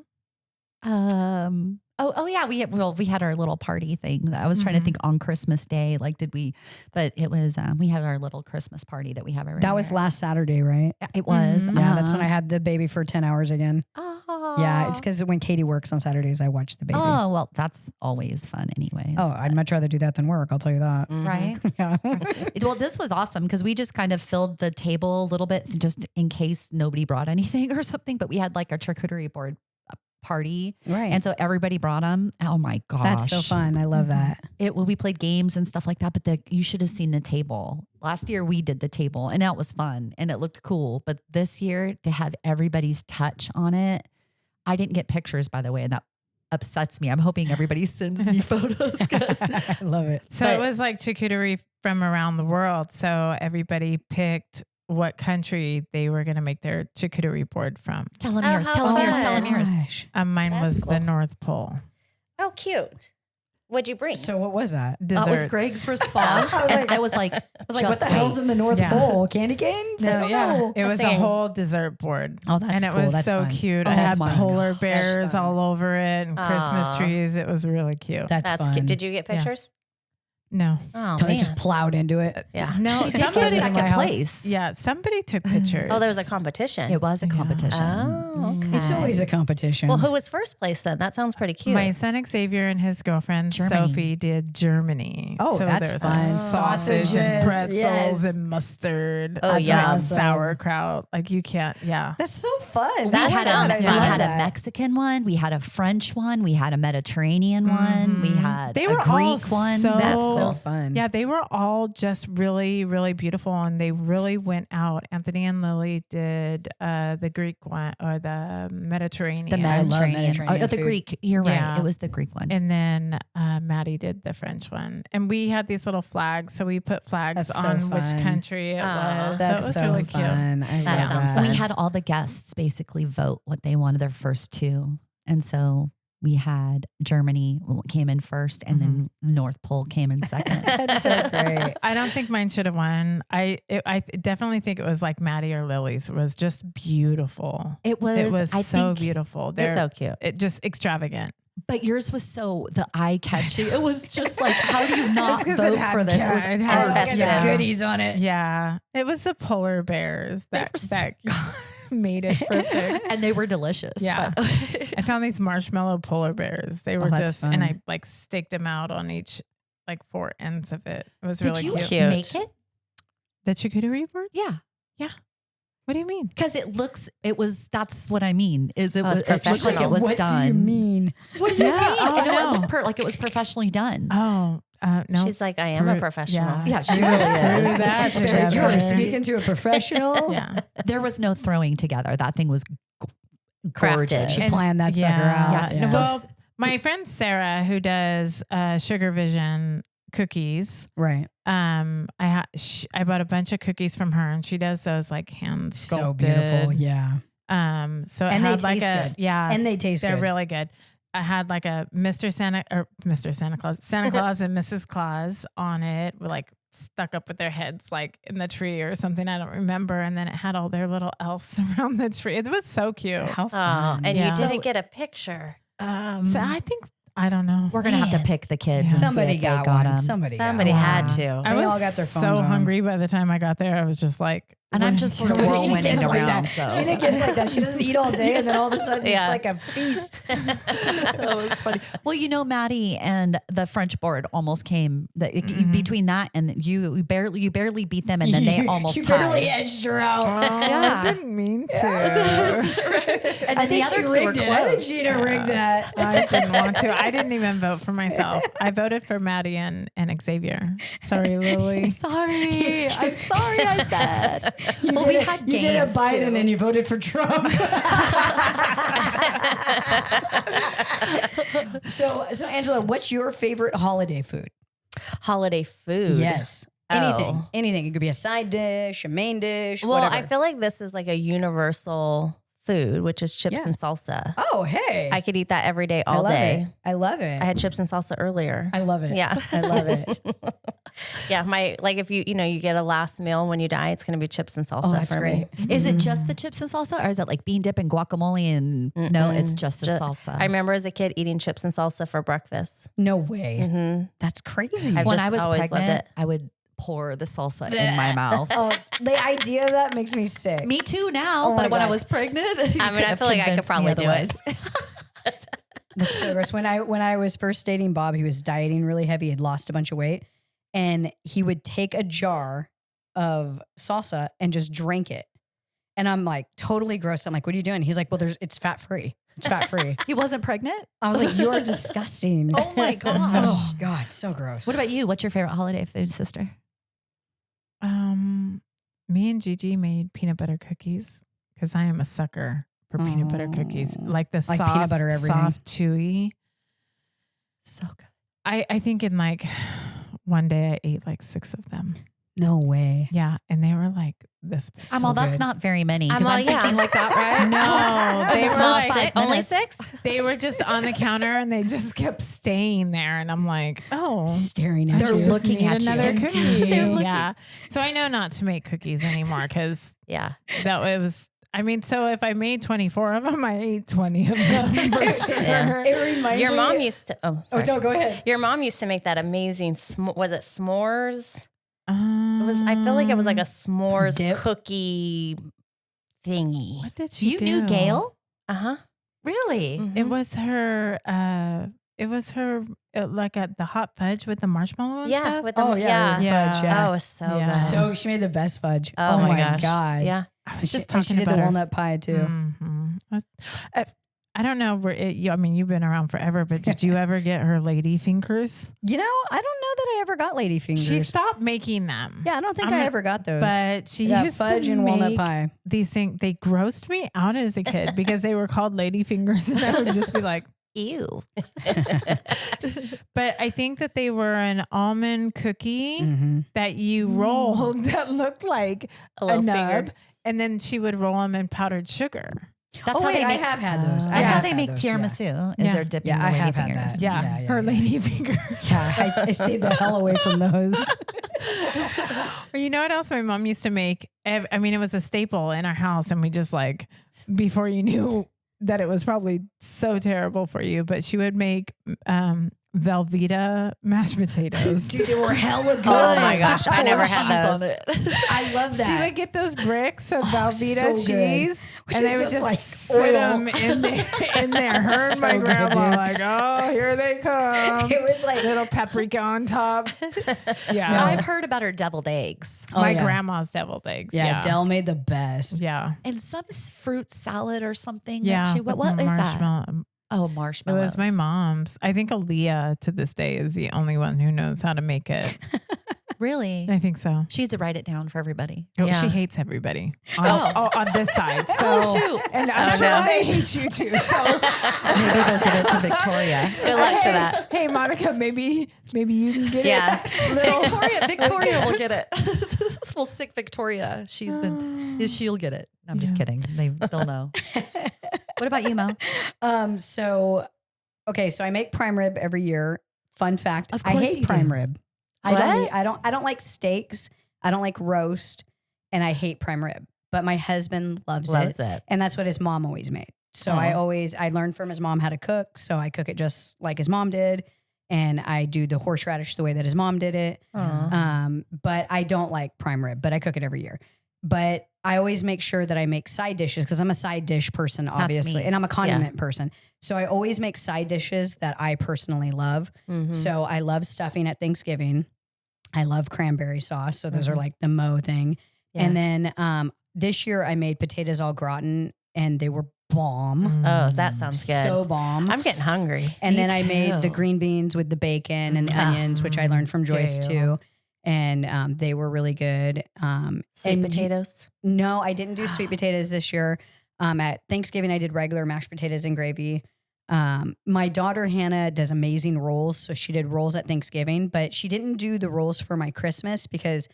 B: Oh yeah. We had our little party thing. I was trying to think on Christmas Day. Like, but it was, we had our little Christmas party that we have every year.
C: That was last Saturday, right?
B: It was.
C: Yeah, that's when I had the baby for 10 hours again.
B: Oh.
C: Yeah, it's because when Katie works on Saturdays, I watch the baby.
B: Oh, well, that's always fun anyways.
C: Oh, I'd much rather do that than work. I'll tell you that.
B: Right.
C: Yeah.
B: Well, this was awesome because we just kind of filled the table a little bit just in case nobody brought anything or something. But we had like a charcuterie board party.
C: Right.
B: And so everybody brought them. Oh my gosh.
C: That's so fun. I love that.
B: We played games and stuff like that, but you should have seen the table. Last year we did the table and that was fun and it looked cool. But this year to have everybody's touch on it, I didn't get pictures, by the way, and that upsets me. I'm hoping everybody sends me photos.
C: I love it.
A: So it was like charcuterie from around the world. So everybody picked what country they were going to make their charcuterie board from.
B: Tell them
D: Oh,
B: yours.
D: how
B: Tell them yours.
D: fun.
B: Tell them yours.
C: Gosh.
A: Mine
D: That's
A: was
D: cool.
A: the North Pole.
D: Oh, cute. What'd you bring?
C: So what was that?
B: That was
A: Desserts.
B: Greg's response. I was like,
C: What
B: just
C: the hell's
B: wait.
C: in the North
A: Yeah.
C: Pole? Candy canes?
A: No, yeah. It was a
D: saying-
A: whole dessert board.
C: Oh, that's
A: and it
C: cool.
A: was
C: That's
A: so
C: fun.
A: cute.
B: Oh
A: I had
B: my
A: polar
B: gosh.
A: bears
C: fun.
A: all over it and Christmas
D: Aw.
A: trees. It was really cute.
C: That's fun.
D: cute. Did you get
A: Yeah.
D: pictures?
A: No.
D: Oh,
C: I
D: man.
C: just plowed into it.
D: Yeah.
A: No,
B: She did
A: somebody,
B: get
C: in my
B: second
C: house.
B: place.
A: yeah, somebody took pictures.
D: Oh, there was a competition.
B: It was a competition.
D: Oh, okay.
C: It's always a competition.
D: Well, who was first place then? That sounds pretty cute.
A: My son Xavier and his girlfriend
B: Germany.
A: Sophie did Germany.
C: Oh,
A: so
C: that's
A: there's
C: fun.
A: like sausage and
C: Sausages,
A: pretzels
C: yes.
A: and mustard.
D: Oh,
A: and
D: yeah.
C: awesome.
A: sauerkraut. Like you can't. Yeah.
C: That's so fun.
B: We
D: That
B: had,
D: sounds
B: we
D: fun.
B: had a Mexican one, we had a French one, we had a Mediterranean one, we had
A: They
B: a
A: were all
B: Greek one.
A: so-
C: That's so fun.
A: Yeah, they were all just really, really beautiful, and they really went out. Anthony and Lily did the Greek one or the Mediterranean.
B: The
C: love
B: Mediterranean.
C: Mediterranean
B: the
C: food.
B: Greek. You're right.
A: Yeah.
B: It was the Greek one.
A: And then Maddie did the French one. And we had these little flags. So we put flags
C: That's so
A: on which
C: fun.
A: country it
D: Aw.
A: was.
C: That's
A: so it was
C: so
A: really cute.
C: fun. I
D: That
C: love
D: sounds
C: that.
D: fun.
B: We had all the guests basically vote what they wanted their first two. And so we had Germany came in first and then North Pole came in second.
C: That's so great.
A: I don't think mine should have won. I definitely think it was like Maddie or Lily's. It was just beautiful.
B: It was,
A: It was
B: I
A: so
B: think,
A: beautiful.
D: It's
A: They're
D: so cute.
A: it just extravagant.
B: but yours was so the eye catching. It was just like, how do you not
A: 'cause
B: vote
A: it had
B: for this? It was
A: it had
D: festive.
A: yeah.
C: goodies on it.
A: Yeah, it was the polar bears that
B: were so
A: that made it perfect.
B: and they were delicious.
A: Yeah.
B: but-
A: I found these marshmallow polar bears. They were
C: that's
A: just, and I
C: fun.
A: like staked them out on each like four ends of it. It was
B: Did
A: really
B: you
A: cute.
D: Cute.
B: make it?
A: The charcuterie board?
B: Yeah.
A: What do you mean?
B: Because that's what I mean. Is it
D: Oh,
B: was,
D: it's
B: it looked like it
D: professional.
B: was
C: What
B: done.
C: do you mean?
B: What do you
A: Yeah,
B: mean?
A: oh,
B: I know
A: no.
B: it looked like it was professionally done.
A: Oh, no.
D: She's like, I am a
A: Prove-
D: professional.
A: yeah.
B: Yeah, she really is.
A: That's
B: She's
A: for
B: very
A: sure.
C: You're
B: good.
C: speaking to a professional.
A: Yeah.
B: There was no throwing together. That thing was
D: Crafted.
B: gorgeous.
C: She planned that sucker out.
B: Yeah.
C: Yeah.
B: So-
A: Well, my friend Sarah, who does Sugar Vision cookies,
C: Right.
A: I bought a bunch of cookies from her, and she does those like hand sculpted.
C: So beautiful. Yeah.
A: So it
C: And they
A: had like
C: taste
A: a
C: good.
A: yeah,
C: And they taste
A: they're
C: good.
A: really good. I had like a Santa Claus and Mrs. Claus on it with like stuck up with their heads like in the tree or something. I don't remember. And then it had all their little elves around the tree. It was so cute.
C: How fun.
D: And
A: Yeah.
D: you didn't get a picture.
A: So I think, I don't know.
B: We're gonna have to pick the kids. and see
C: Somebody
B: if they
C: got one.
B: 'em.
C: Somebody got
D: Somebody
C: one.
D: had to.
A: I
C: They
A: was
C: all got their
A: so
C: phones on.
A: hungry by the time I got there. I was just like,
B: And I'm just sort of
C: Gina
B: whirlwinding
C: gets like
B: around.
C: that.
B: So
C: Gina gets like that. She doesn't eat all day, and then all of a sudden
D: Yeah.
C: it's like a feast.
B: That was funny. Well, Maddie and the French board almost came. Between that and you barely beat them, and then they almost
C: you
B: tied.
C: barely edged her out.
B: Yeah.
A: I didn't mean to.
B: And
C: I
B: then the
C: think
B: other
C: she
B: two were
C: rigged it. I think
B: close.
C: Gina rigged that.
A: I didn't want to. I didn't even vote for myself. I voted for Maddie and Xavier. Sorry, Lily.
B: Sorry, I'm sorry. I said. Well, we had
C: You did a
B: games,
C: Biden
B: too.
C: and you voted for Trump. So Angela, what's your favorite holiday food?
D: Holiday food.
C: Yes.
D: Oh.
C: Anything. It could be a side dish, a main dish,
D: Well,
C: whatever.
D: I feel like this is like a universal food, which is chips
C: Yeah.
D: and salsa.
C: Oh, hey.
D: I could eat that every day,
C: I
D: all
C: love
D: day.
C: it. I love it.
D: I had chips and salsa earlier.
C: I love it.
D: Yeah.
C: I love it.
D: Yeah, if you get a last meal when you die, it's going to be chips and salsa
C: Oh, that's
D: for
C: great.
D: me.
B: Is it just the chips and salsa, or is it like bean dip and guacamole? And no, it's just the salsa.
D: I remember as a kid eating chips and salsa for breakfast.
C: No way.
D: Mm-hmm.
C: That's crazy.
D: I've
B: when
D: just
B: I was
D: always loved
B: pregnant,
D: it.
B: I would pour the salsa in my mouth.
C: Oh, the idea of that makes me sick.
B: Me too now,
C: Oh my
B: but when I
C: God.
B: was pregnant,
D: I mean, I feel like I could probably do it.
C: That's so gross. When I was first dating Bob, he was dieting really heavy. He'd lost a bunch of weight, and he would take a jar of salsa and just drink it. And I'm like totally gross. I'm like, what are you doing? He's like, well, it's fat free. It's fat free.
B: He wasn't pregnant?
C: I was like, you are disgusting.
B: Oh my gosh.
C: Oh God, so gross.
B: What about you? What's your favorite holiday food, sister?
A: Me and Gigi made peanut butter cookies because I am a sucker for peanut butter cookies. Like the
C: Like
A: soft,
C: peanut butter everything.
A: soft, chewy.
B: So good.
A: I think in like one day I ate like 6 of them.
C: No way.
A: Yeah, and they were like this.
C: So
B: well, that's
C: good.
B: not very many because
D: I'm all,
B: I'm thinking
D: yeah.
B: like that, right?
A: No, they were
B: Well,
A: like,
B: six-
D: Only
B: minutes.
D: 6?
A: they were just on the counter and they just kept staying there, and I'm like, oh.
C: Staring at
B: They're
C: you.
A: just
B: looking
A: need
B: at you.
A: another cookie.
B: They're looking.
A: Yeah. So I know not to make cookies anymore because
D: Yeah.
A: that was. I mean, so if I made 24 of them, I ate 20 of them for sure.
D: Yeah.
C: It reminds
D: Your
C: me.
D: mom used to. Oh,
C: Oh
D: sorry.
C: no, go ahead.
D: Your mom used to make that amazing. Was it s'mores?
A: It
D: It was. I feel like it was like a s'mores
C: Dip?
D: cookie thingy.
A: What did she
B: You
A: do?
B: knew Gail?
D: Uh-huh.
B: Really?
A: It was her. Like at the hot fudge with the marshmallow. And
D: Yeah.
A: stuff?
D: With the
C: Oh yeah,
A: Yeah.
C: fudge. Yeah.
D: Oh, it was so
A: Yeah.
D: good.
C: So she made the best fudge.
D: Oh my
C: my
D: gosh.
C: God.
D: Yeah.
A: I was just
C: And
A: talking
C: she did
A: about
C: the
A: her.
C: walnut pie too.
A: Mhm. I don't know where I mean, you've been around forever, but did you ever get her lady fingers?
C: You know, I don't know that I ever got lady fingers.
A: She stopped making them.
C: Yeah, I don't think
A: I'm
C: I
A: not-
C: ever got those.
A: But she
C: Yeah,
A: used
C: fudge
A: to
C: and walnut
A: make
C: pie.
A: these things. They grossed me out as a kid because they were called lady fingers, and I would just be like,
B: Ew.
A: but I think that they were an almond cookie
C: Mhm.
A: that you rolled that looked like
D: A
A: a
D: little
A: nub,
D: finger.
A: and then she would roll them in powdered sugar.
B: That's
C: Oh,
B: how
C: wait,
B: they
C: I
B: make.
C: have had those. I
B: That's
C: have
B: how they
C: had
B: make
C: those, yeah.
B: tiramisu. Is
A: Yeah.
B: they're dipping
C: Yeah,
B: the
C: I
B: lady
C: have had
B: fingers.
C: that.
A: Yeah,
C: Yeah, yeah,
A: her
C: yeah.
A: lady fingers.
C: Yeah, I stayed the hell away from those.
A: Or you know what else my mom used to make? I mean, it was a staple in our house, and we just like, before you knew that it was probably so terrible for you, but she would make Velveeta mashed potatoes.
C: Dude, they were hella good.
D: Oh my gosh,
B: Just
D: I
B: pour
D: never
B: cheese
D: had
B: on
D: those.
B: it.
C: I love
A: She
C: that.
A: would get those bricks of
C: so
A: Velveeta
C: good.
A: cheese,
C: Which
A: and
C: is
A: they would
C: just
A: just
C: like
A: sit
C: oil.
A: them in there. Her and
C: So
A: my
C: good,
A: grandma,
C: dude.
A: like, oh, here they come.
C: It was like
A: Little paprika on top. Yeah.
C: No.
B: I've heard about her deviled eggs
C: Oh,
A: my
C: yeah.
A: grandma's deviled eggs.
C: Yeah, Del made the best.
A: Yeah.
B: and some fruit salad or something.
A: Yeah.
B: That she,
A: with
B: what
A: the
B: is that?
A: marshmallow.
B: Oh,
A: It
B: marshmallows.
A: was my mom's. I think Aaliyah to this day is the only one who knows how to make it.
B: Really?
A: I think so.
B: She needs to write it down for everybody.
A: Oh,
D: Yeah.
A: She hates everybody on,
B: Oh.
A: on this side. So,
B: Oh, shoot.
A: And I'm
D: Oh,
A: sure
D: no.
A: they hate you too. So
B: Maybe they'll give it to Victoria.
D: Good luck to
A: hey,
D: that.
A: Hey, Monica, maybe you can get
D: Yeah.
A: it.
B: Victoria will get it. We'll sick Victoria. She'll get it. I'm just kidding. They'll know. What about you, Mo?
C: So I make prime rib every year. Fun fact,
B: Of
C: I
B: course
C: hate
B: you
C: prime
B: do.
C: rib. I don't like steaks. I don't like roast, and I hate prime rib. But my husband loves it. And that's what his mom always made. So I learned from his mom how to cook. So I cook it just like his mom did. And I do the horseradish the way that his mom did it. But I don't like prime rib, but I cook it every year. But I always make sure that I make side dishes because I'm a side dish person, obviously. And I'm a condiment person. So I always make side dishes that I personally love. So I love stuffing at Thanksgiving. I love cranberry sauce. So those are like the Mo thing. Yeah. And then this year I made potatoes au gratin and they were bomb.
D: Oh, that sounds good.
C: So bomb.
D: I'm getting hungry.
C: And then I made the green beans with the bacon and the onions, which I learned from Joyce too. And they were really good.
D: Sweet potatoes?
C: No, I didn't do sweet potatoes this year. At Thanksgiving, I did regular mashed potatoes and gravy. My daughter Hannah does amazing rolls. So she did rolls at Thanksgiving, but she didn't do the rolls for my Christmas because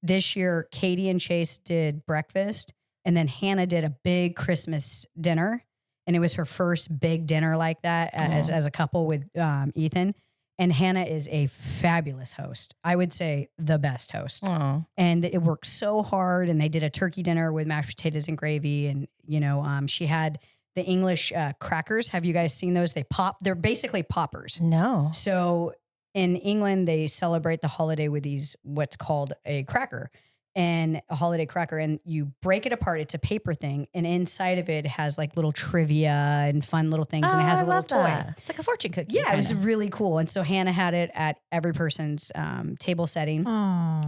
C: this year Katie and Chase did breakfast. And then Hannah did a big Christmas dinner, and it was her first big dinner like that as a couple with Ethan. And Hannah is a fabulous host. I would say the best host. And it worked so hard. And they did a turkey dinner with mashed potatoes and gravy. And, she had the English crackers. Have you guys seen those? They pop. They're basically poppers.
D: No.
C: So in England, they celebrate the holiday with what's called a cracker. And a holiday cracker, and you break it apart. It's a paper thing, and inside of it has like little trivia and fun little things, and it has a little toy.
B: It's like a fortune cookie.
C: Yeah, it was really cool. And so Hannah had it at every person's table setting.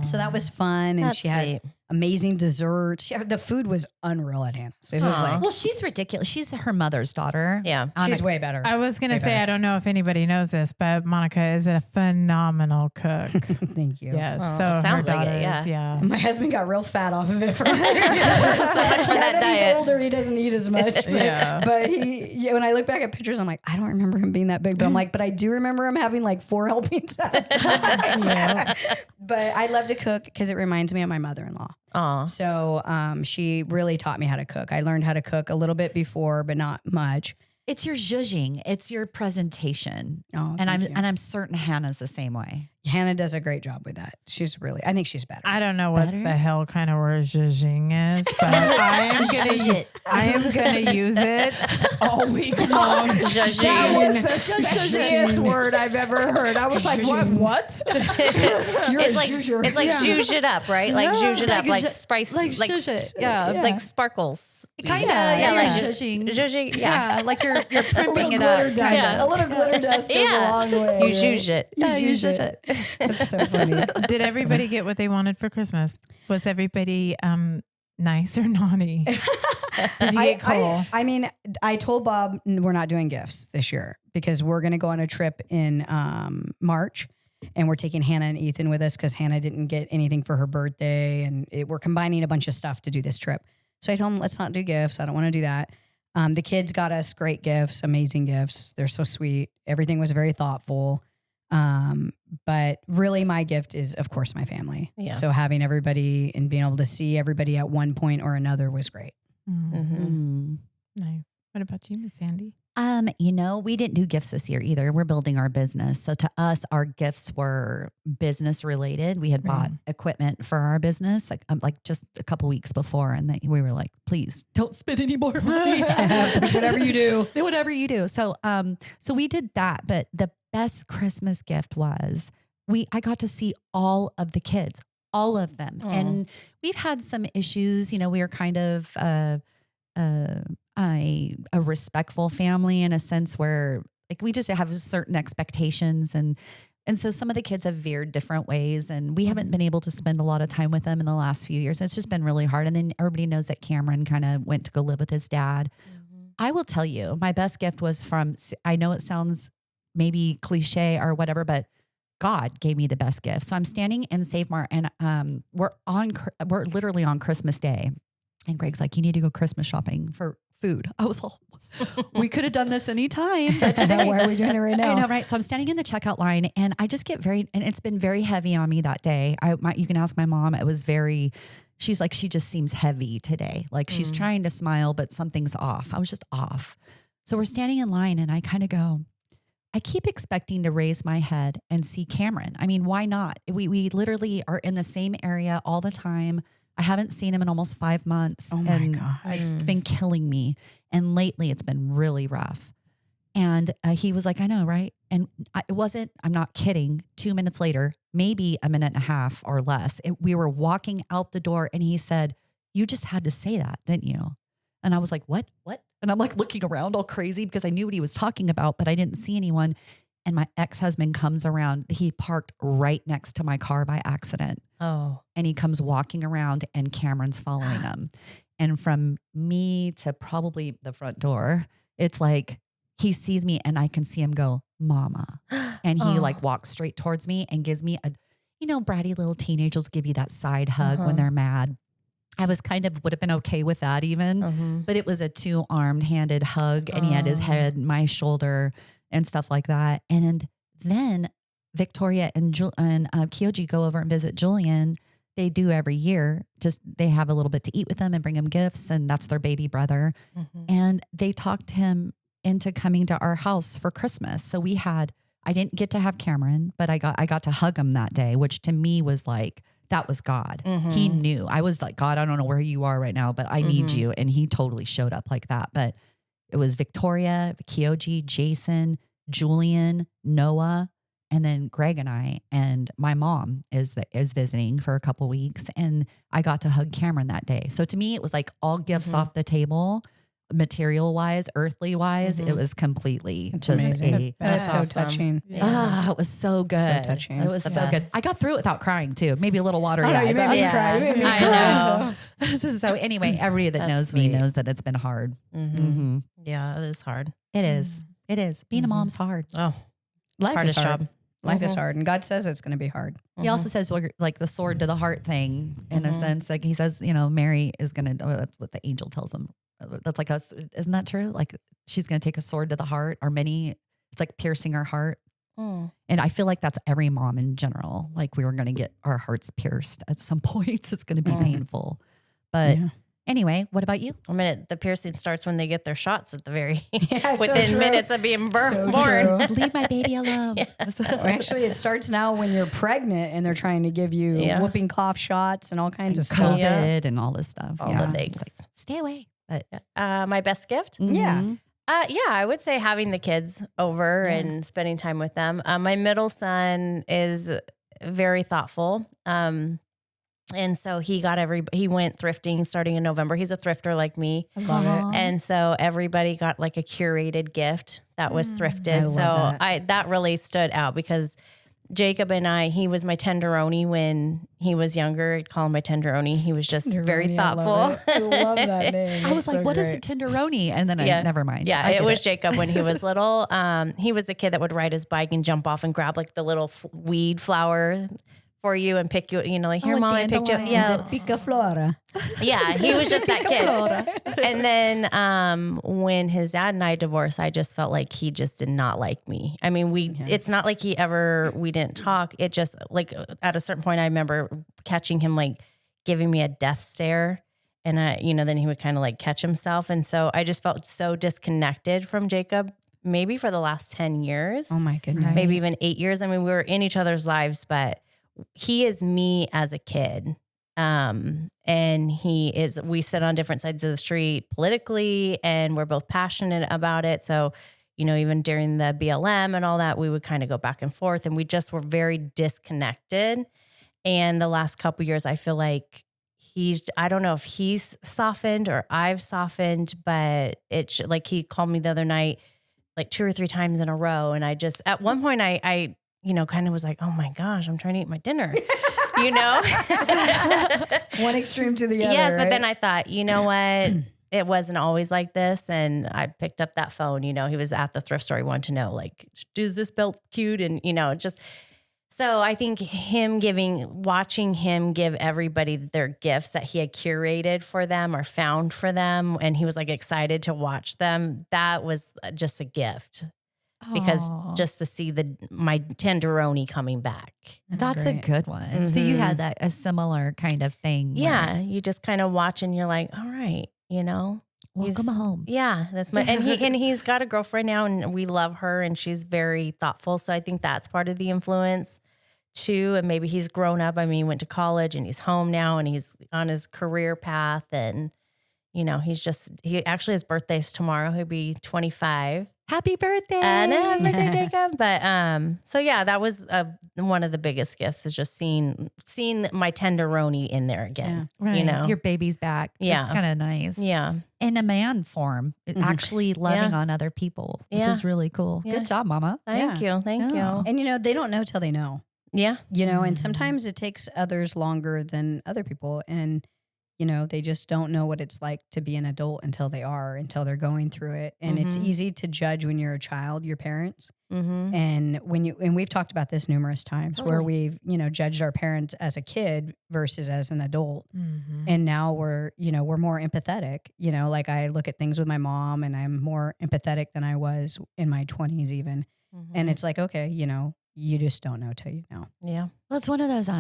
C: So that was fun, and she had amazing desserts. The food was unreal at Hannah's. So it was like,
B: well, she's ridiculous. She's her mother's daughter.
D: Yeah,
C: she's way better.
A: I was gonna say I don't know if anybody knows this, but Monica is a phenomenal cook.
C: Thank you.
A: Yes,
D: well,
A: so
D: it sounds
A: her
D: like it,
A: daughters,
C: yeah. My husband got real fat off of it. So
B: much for that diet.
C: He's older, he doesn't eat as much. But when I look back at pictures, I'm like, I don't remember him being that big. But I'm like, but I do remember him having like 4 helpings at a time. But I love to cook because it reminds me of my mother-in-law. So she really taught me how to cook. I learned how to cook a little bit before, but not much.
B: It's your zhuzhing. It's your presentation.
C: And
B: I'm certain Hannah's the same way.
C: Hannah does a great job with that. I think she's better.
A: I don't know what the hell kind of word zhuzhing is, but I am gonna use it all week long.
D: Zhuzhing.
A: That was the sexiest word I've ever heard. I was like, what?
D: It's like zhuzh it up, right? Like zhuzh it up, like spice, like like sparkles.
B: Kind of,
D: like
B: zhuzhing.
D: Zhuzhing,
B: like you're primping it up.
C: A little glitter dust goes a long way.
D: You zhuzh it.
C: You zhuzh it. That's so funny.
A: Did everybody get what they wanted for Christmas? Was everybody nice or naughty? Did you get cool?
C: I mean, I told Bob we're not doing gifts this year because we're going to go on a trip in March. And we're taking Hannah and Ethan with us because Hannah didn't get anything for her birthday. And we're combining a bunch of stuff to do this trip. So I told him, let's not do gifts. I don't want to do that. The kids got us great gifts, amazing gifts. They're so sweet. Everything was very thoughtful. But really my gift is, of course, my family. Yeah. So having everybody and being able to see everybody at one point or another was great.
A: Nice. What about you, Miss Andie?
B: We didn't do gifts this year either. We're building our business. So to us, our gifts were business related. We had bought equipment for our business like just a couple weeks before. And we were like, please don't spend any more money.
C: Whatever you do.
B: Whatever you do. So we did that. But the best Christmas gift was I got to see all of the kids, all of them. Aww. And we've had some issues. We were kind of, a respectful family in a sense where like we just have certain expectations and so some of the kids have veered different ways and we haven't been able to spend a lot of time with them in the last few years. It's just been really hard. And then everybody knows that Cameron kind of went to go live with his dad. I will tell you, my best gift was I know it sounds maybe cliche or whatever, but God gave me the best gift. So I'm standing in Save Mart and we're literally on Christmas Day. And Greg's like, you need to go Christmas shopping for food. I was all, we could have done this anytime. But today,
C: why are we doing it right now?
B: I know, right? So I'm standing in the checkout line and I just get and it's been very heavy on me that day. You can ask my mom. It was she's like, she just seems heavy today. Like she's trying to smile, but something's off. I was just off. So we're standing in line and I kind of go, I keep expecting to raise my head and see Cameron. I mean, why not? We literally are in the same area all the time. I haven't seen him in almost 5 months.
C: Oh my God.
B: It's been killing me. And lately it's been really rough. And he was like, I know, right? And I'm not kidding. 2 minutes later, maybe a minute and a half or less, we were walking out the door and he said, you just had to say that, didn't you? And I was like, what? And I'm like looking around all crazy because I knew what he was talking about, but I didn't see anyone. And my ex-husband comes around. He parked right next to my car by accident.
D: Oh.
B: And he comes walking around and Cameron's following him. And from me to probably the front door, it's like he sees me and I can see him go, Mama. And he like walks straight towards me and gives me bratty little teenagers give you that side hug when they're mad. I was would have been okay with that even, but it was a 2-armed handed hug and he had his head, my shoulder and stuff like that. And then Victoria and Kyoji go over and visit Julian. They do every year. They have a little bit to eat with him and bring him gifts. And that's their baby brother. And they talked him into coming to our house for Christmas. So I didn't get to have Cameron, but I got to hug him that day, which to me was like, that was God. He knew. I was like, God, I don't know where you are right now, but I need you. And he totally showed up like that. But it was Victoria, Kyoji, Jason, Julian, Noah, and then Greg and I, and my mom is visiting for a couple weeks. And I got to hug Cameron that day. So to me, it was like all gifts off the table, material wise, earthly wise. It was completely
C: That's so touching.
B: Yeah. It was so good.
C: So touching.
B: It was so good. I got through it without crying too. Maybe a little watery eye.
C: You made me cry. You made me cry.
D: I know.
B: So anyway, everybody that knows me knows that it's been hard.
D: Yeah, it is hard.
B: It is. It is. Being a mom's hard.
D: Oh,
C: Life
D: hardest
C: is hard.
D: job.
C: Life is hard. And God says it's going to be hard.
B: He also says, like the sword to the heart thing in a sense. Like he says, Mary is going to, that's what the angel tells him. That's like us. Isn't that true? Like she's going to take a sword to the heart it's like piercing our heart. And I feel like that's every mom in general. Like we were going to get our hearts pierced at some point. It's going to be painful. But anyway, what about you?
D: The piercing starts when they get their shots at the very,
C: so
D: within
C: true.
D: minutes of being born.
C: true.
B: Leave my baby alone.
C: Actually, it starts now when you're pregnant and they're trying to give you whooping cough shots and all kinds of stuff.
B: COVID and all this stuff.
D: All the things.
B: It's like, stay away. But
D: My best gift?
C: Yeah.
D: I would say having the kids over and spending time with them. My middle son is very thoughtful. And so he went thrifting starting in November. He's a thrifter like me.
C: I love it.
D: And so everybody got like a curated gift that was thrifted. That really stood out because Jacob and he was my tenderoni when he was younger. I'd call him my tenderoni. He was just very thoughtful.
C: I love that name.
B: I was like, what is a tenderoni? And then never mind.
D: Yeah, it was Jacob when he was little. He was the kid that would ride his bike and jump off and grab like the little weed flower for you and pick you, like, here, Mom, I picked you. Yeah.
C: Picaflora.
D: Yeah, he was just that kid. And then when his dad and I divorced, I just felt like he just did not like me. I mean, it's not like we didn't talk. It just like at a certain point, I remember catching him like giving me a death stare. And then he would kind of like catch himself. And so I just felt so disconnected from Jacob, maybe for the last 10 years.
C: Oh my goodness.
D: Maybe even 8 years. I mean, we were in each other's lives, but he is me as a kid. And we sit on different sides of the street politically, and we're both passionate about it. So, even during the BLM and all that, we would kind of go back and forth, and we just were very disconnected. And the last couple of years, I feel like I don't know if he's softened or I've softened, but like he called me the other night, like 2 or 3 times in a row. And I just, at one point I kind of was like, oh my gosh, I'm trying to eat my dinner,
C: One extreme to the other.
D: Yes. But
C: right?
D: then I thought, you know what? It wasn't always like this. And I picked up that phone, he was at the thrift store. He wanted to know, like, is this belt cute? And, so I think watching him give everybody their gifts that he had curated for them or found for them. And he was like excited to watch them. That was just a gift. Because just to see my tenderoni coming back.
B: That's a good one. Mm-hmm. So you had a similar kind of thing.
D: Yeah. You just kind of watch and you're like, all right,
E: Welcome home.
D: Yeah, that's and he's got a girlfriend now, and we love her, and she's very thoughtful. So I think that's part of the influence too. And maybe he's grown up. I mean, he went to college, and he's home now, and he's on his career path, and he actually his birthday's tomorrow. He'll be 25.
E: Happy birthday.
D: Happy birthday, Jacob. But so yeah, that was one of the biggest gifts, is just seeing my tenderoni in there again.
E: Yeah, right.
D: You know,
E: Your baby's back.
D: Yeah.
E: It's kind of nice.
D: yeah.
E: In a man form, actually loving
D: Yeah.
E: on other people, which
D: Yeah.
E: is really cool.
D: Yeah.
E: Good job, Mama.
D: Thank you.
E: Yeah.
D: you.
C: And they don't know till they know.
D: Yeah.
C: And sometimes it takes others longer than other people. And, they just don't know what it's like to be an adult until they're going through it. And it's easy to judge when you're a child, your parents.
D: Mm-hmm.
C: And we've talked about this numerous times where we've, judged our parents as a kid versus as an adult.
A: Mm-hmm.
C: And now we're more empathetic, like I look at things with my mom and I'm more empathetic than I was in my 20s even. And it's like, okay, you just don't know till you know.
D: Yeah.
E: Well, it's one of those,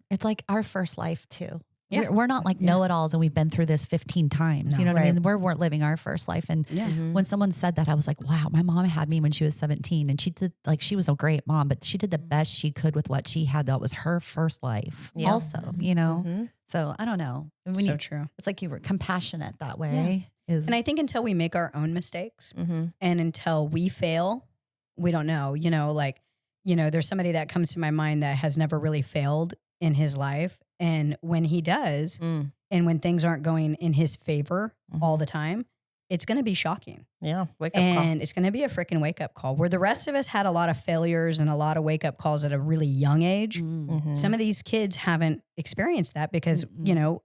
E: it's like our first life too.
C: Yeah.
E: We're not like know-it-alls and we've been through this 15 times.
C: No.
E: You know what I
D: Right.
E: mean? We're living our first life. And
C: Yeah.
E: when someone said that, I was like, wow, my mom had me when she was 17 and she was a great mom, but she did the best she could with what she had. That was her first life
D: Yeah.
E: also, you know?
D: Mhm.
E: So I don't know. When
C: So true.
E: it's like you were compassionate that way.
C: And I think until we make our own mistakes
D: Mm-hmm.
C: and until we fail, we don't know, there's somebody that comes to my mind that has never really failed in his life. And when he does, and when things aren't going in his favor all the time, it's going to be shocking.
D: Yeah. Wake up call.
C: And it's going to be a freaking wake up call where the rest of us had a lot of failures and a lot of wake up calls at a really young age.
D: Mhm.
C: Some of these kids haven't experienced that because,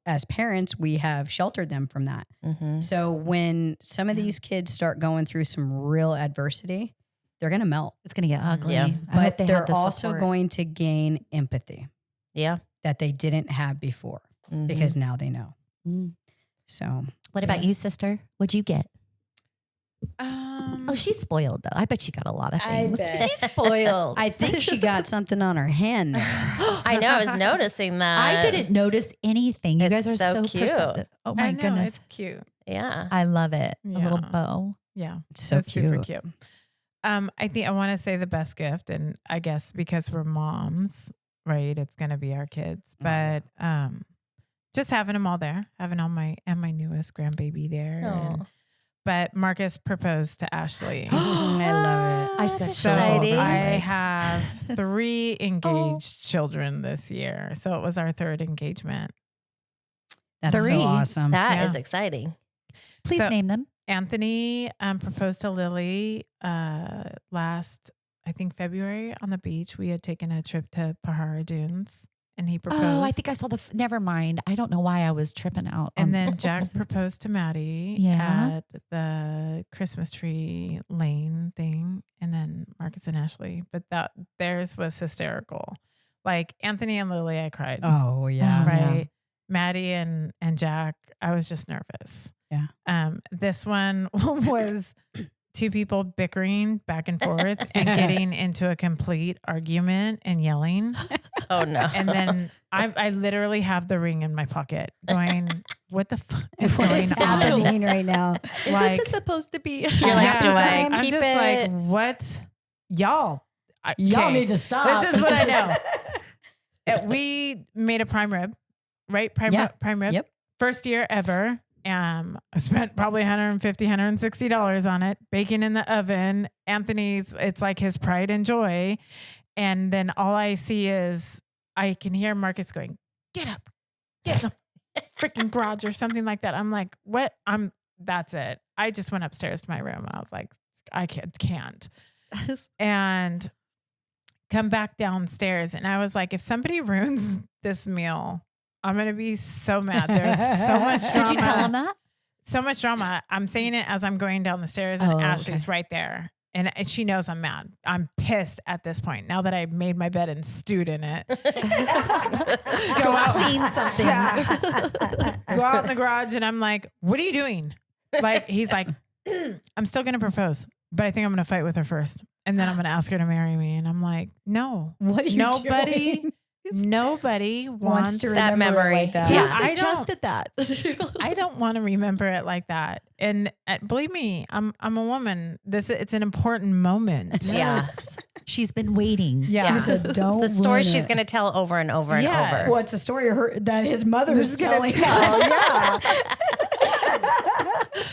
C: as parents, we have sheltered them from that.
D: Mhm.
C: So when some of these kids start going through some real adversity, they're going to melt.
E: It's going to get ugly.
D: Yeah.
E: I hope
C: But
E: they have
C: they're
E: the
C: also
E: support.
C: going to gain empathy
D: Yeah.
C: that they didn't have before
D: Mhm.
C: because now they know.
E: Mm.
C: So
E: What about you, sister? What'd you get?
A: Um,
E: Oh, she's spoiled though. I bet she got a lot of things.
C: bet.
E: She's spoiled.
C: I think she got something on her hand there.
D: I know. I was noticing that.
E: I didn't notice anything. You
D: It's
E: guys are
D: so
E: so
D: cute.
E: perceptive. Oh my
A: I know,
E: goodness.
A: it's cute.
D: Yeah.
E: I love it. A little
A: Yeah.
E: bow.
A: Yeah,
C: It's so
A: it's super
C: cute.
A: cute. I think I want to say the best gift, and I guess because we're moms, right? It's gonna be our kids, but just having them all there, having all my newest grandbaby there.
D: Aw.
A: But Marcus proposed to Ashley.
C: I love it.
E: I
D: That's
E: bet
A: So
D: exciting.
A: I have 3 engaged children this year. So it was our 3rd engagement.
C: That's
E: 3.
C: so awesome.
D: That is
A: Yeah.
D: exciting.
E: Please
A: So-
E: name them.
A: Anthony proposed to Lily last, I think, February on the beach. We had taken a trip to Pahara Dunes, and he proposed.
E: Oh, I think I saw never mind. I don't know why I was tripping out.
A: And then Jack proposed to Maddie
E: Yeah.
A: at the Christmas tree lane thing, and then Marcus and Ashley. But theirs was hysterical. Like Anthony and Lily, I cried.
C: Oh, yeah.
A: Right. Maddie and Jack, I was just nervous.
C: Yeah.
A: This one was 2 people bickering back and forth and getting into a complete argument and yelling.
D: Oh no.
A: And then I literally have the ring in my pocket going, what the fuck is
C: What
A: going
C: is
A: on?
C: happening right now?
A: Like,
E: supposed to be?
D: You're like,
A: yeah,
D: do I
A: like, I'm
D: keep
A: just
D: it?
A: like, what? Y'all.
C: Y'all
A: okay,
C: need to stop.
A: This is what I know. We made a prime rib, right? Prime rib.
C: Yep.
A: First year ever. I spent probably $150, $160 on it, baking in the oven. Anthony's, it's like his pride and joy. And then all I see is I can hear Marcus going, get up, get in the freaking garage or something like that. I'm like, what? That's it. I just went upstairs to my room and I was like, I can't. And come back downstairs. And I was like, if somebody ruins this meal, I'm going to be so mad. There's so much drama.
E: Did you tell him that?
A: So much drama. I'm saying it as I'm going down the stairs and
E: Oh,
A: Ashley's
E: okay.
A: right there. And she knows I'm mad. I'm pissed at this point. Now that I made my bed and stewed in it.
E: Go clean something.
A: Go out in the garage and I'm like, what are you doing? Like, he's like, I'm still going to propose, but I think I'm going to fight with her first. And then I'm going to ask her to marry me. And I'm like, no,
C: What are you
A: nobody
C: doing?
A: nobody wants
C: to
D: that
C: remember it
D: memory.
C: like that.
A: Yeah,
E: Who
A: I don't-
E: suggested that?
A: I don't want to remember it like that. And believe me, I'm a woman. It's an important moment.
E: Yes. She's been waiting.
A: Yeah.
C: You said, don't
D: It's the story
C: ruin
D: she's
C: it.
D: going to tell over and over and
A: Yes.
D: over.
C: Well, it's a story of her that his mother
A: Who's
C: is
A: gonna
C: telling.
A: tell?
C: Yeah.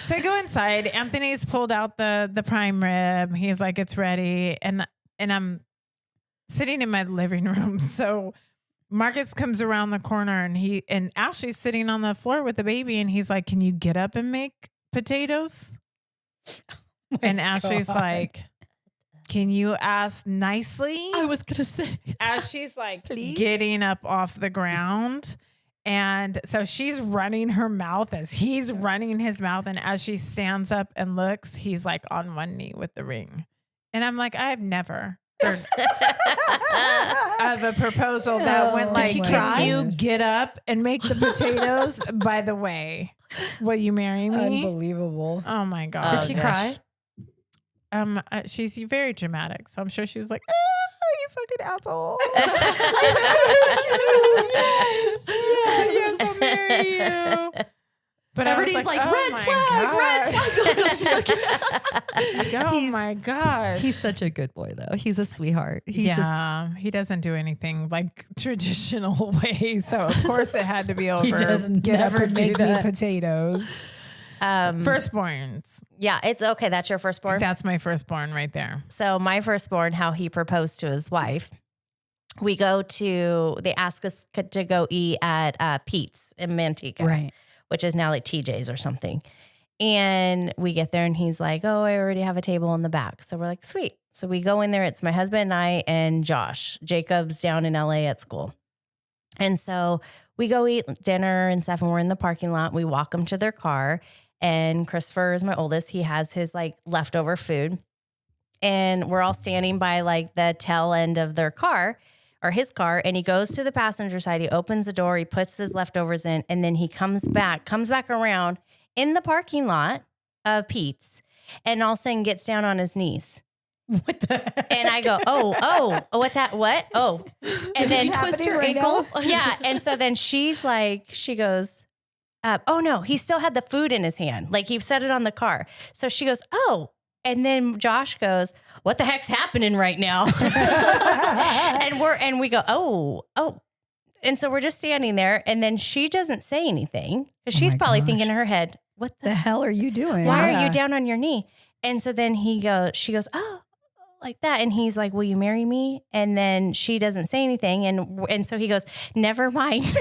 A: So I go inside. Anthony's pulled out the prime rib. He's like, it's ready. And I'm sitting in my living room. So Marcus comes around the corner and Ashley's sitting on the floor with the baby. And he's like, can you get up and make potatoes? And Ashley's like, can you ask nicely?
E: I was going to say.
A: As she's like
E: Please?
A: getting up off the ground. And so she's running her mouth as he's running his mouth. And as she stands up and looks, he's like on one knee with the ring. And I'm like, I have never heard of a proposal that went
E: Did
A: like,
E: she
A: can
E: cry?
A: you get up and make the potatoes? By the way, will you marry me?
C: Unbelievable.
A: Oh my God.
E: Did she cry?
A: She's very dramatic. So I'm sure she was like, you fucking asshole. Yes, I'll marry you. But
E: Everybody's like, red flag.
A: Oh my gosh.
E: He's such a good boy, though. He's a sweetheart. He's just
A: he doesn't do anything like traditional way. So of course it had to be over.
C: He does
A: Get up
C: never
A: and
C: do
A: make me
C: that.
A: potatoes. Firstborns.
D: Yeah, it's okay. That's your firstborn.
A: That's my firstborn right there.
D: So my firstborn, how he proposed to his wife, they ask us to go eat at Pete's in Manteca,
C: Right.
D: which is now like TJ's or something. And we get there and he's like, oh, I already have a table in the back. So we're like, sweet. So we go in there. It's my husband and I and Josh. Jacob's down in LA at school. And so we go eat dinner and stuff and we're in the parking lot. We walk them to their car. And Christopher is my oldest. He has his like leftover food. And we're all standing by like the tail end of their car or his car. And he goes to the passenger side. He opens the door. He puts his leftovers in. And then he comes back around in the parking lot of Pete's. And all of a sudden gets down on his knees.
C: What the heck?
D: And I go, oh, what's that? What? Oh. And
C: This
D: then
C: is
E: twist your
C: happening right
E: ankle?
C: now?
D: yeah. And so then she goes, oh no, he still had the food in his hand. Like he set it on the car. So she goes, oh. And then Josh goes, what the heck's happening right now? and we go, oh. And so we're just standing there. And then she doesn't say anything because she's
C: my
D: probably
C: gosh.
D: thinking in her head, what
C: The
D: the
C: hell are you doing?
D: why
C: Yeah.
D: are you down on your knee? And so then she goes, oh, like that. And he's like, will you marry me? And then she doesn't say anything. And so he goes, never mind.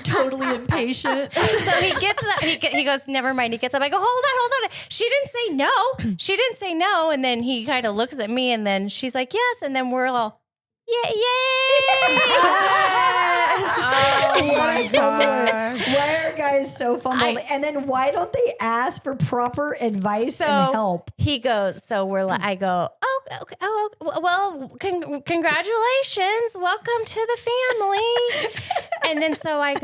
E: totally impatient.
D: So he gets up, he goes, never mind. He gets up. I go, hold on. She didn't say no. And then he kind of looks at me and then she's like, yes. And then we're all, yay.
A: Oh my gosh.
C: Why are guys so fumbled? And then why don't they ask for proper advice and help?
D: He goes, so we're like, I go, oh, okay, well, congratulations. Welcome to the family. And then so I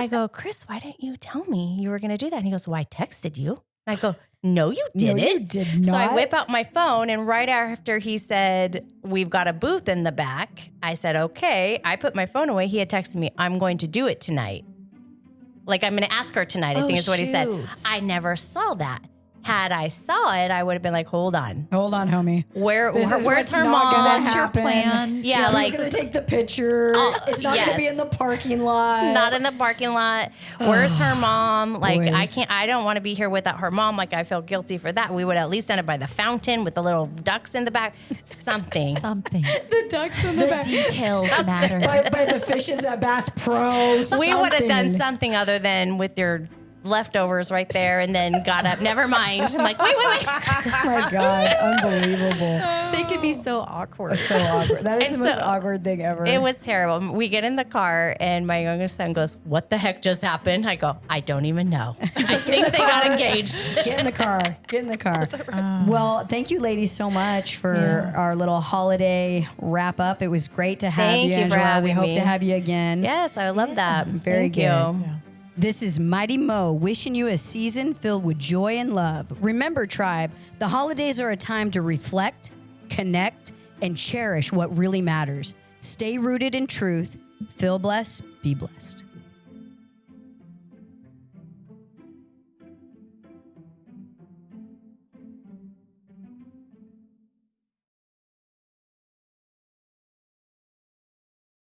D: go, Chris, why didn't you tell me you were going to do that? And he goes, well, I texted you. And I go, no, you didn't.
C: No, you did not.
D: So I whip out my phone, and right after he said, we've got a booth in the back, I said, okay. I put my phone away. He had texted me, I'm going to do it tonight. Like, I'm going to ask her tonight, I think is what he said.
E: shoot.
D: I never saw that. Had I saw it, I would have been like, hold on.
C: Hold on, homie.
D: Where's
C: what's
D: her
C: not gonna
D: mom?
E: What's your
C: happen.
E: plan?
D: Yeah,
C: Who's
D: like,
C: going to take the picture? It's not going to be
D: yes.
C: in the parking lot.
D: not in the parking lot. Where's her mom? Like,
C: Boys.
D: I don't want to be here without her mom. Like, I feel guilty for that. We would at least end up by the fountain with the little ducks in the back. Something.
E: Something.
C: the ducks in the,
E: The
C: back.
E: details matter.
C: by the fishes at Bass Pro.
D: We would have done
C: something.
D: something other than with your leftovers right there and then got up. Never mind. I'm like, wait.
C: Oh my God. Unbelievable.
E: They could be so awkward.
C: So awkward. That is
D: And
C: the most
D: so-
C: awkward thing ever.
D: It was terrible. We get in the car and my youngest son goes, what the heck just happened? I go, I don't even know. I think they got engaged.
C: Get in the car. Get in the car. Well, thank you, ladies, so much for our little holiday wrap up. It was great to have
D: Thank
C: you,
D: you for
C: Angela. We
D: having
C: hope
D: me.
C: to have you again.
D: Yes, I love that.
C: Very
D: Thank
C: good.
D: you.
C: This is Mighty Mo wishing you a season filled with joy and love. Remember, tribe, the holidays are a time to reflect, connect, and cherish what really matters. Stay rooted in truth. Feel blessed. Be blessed.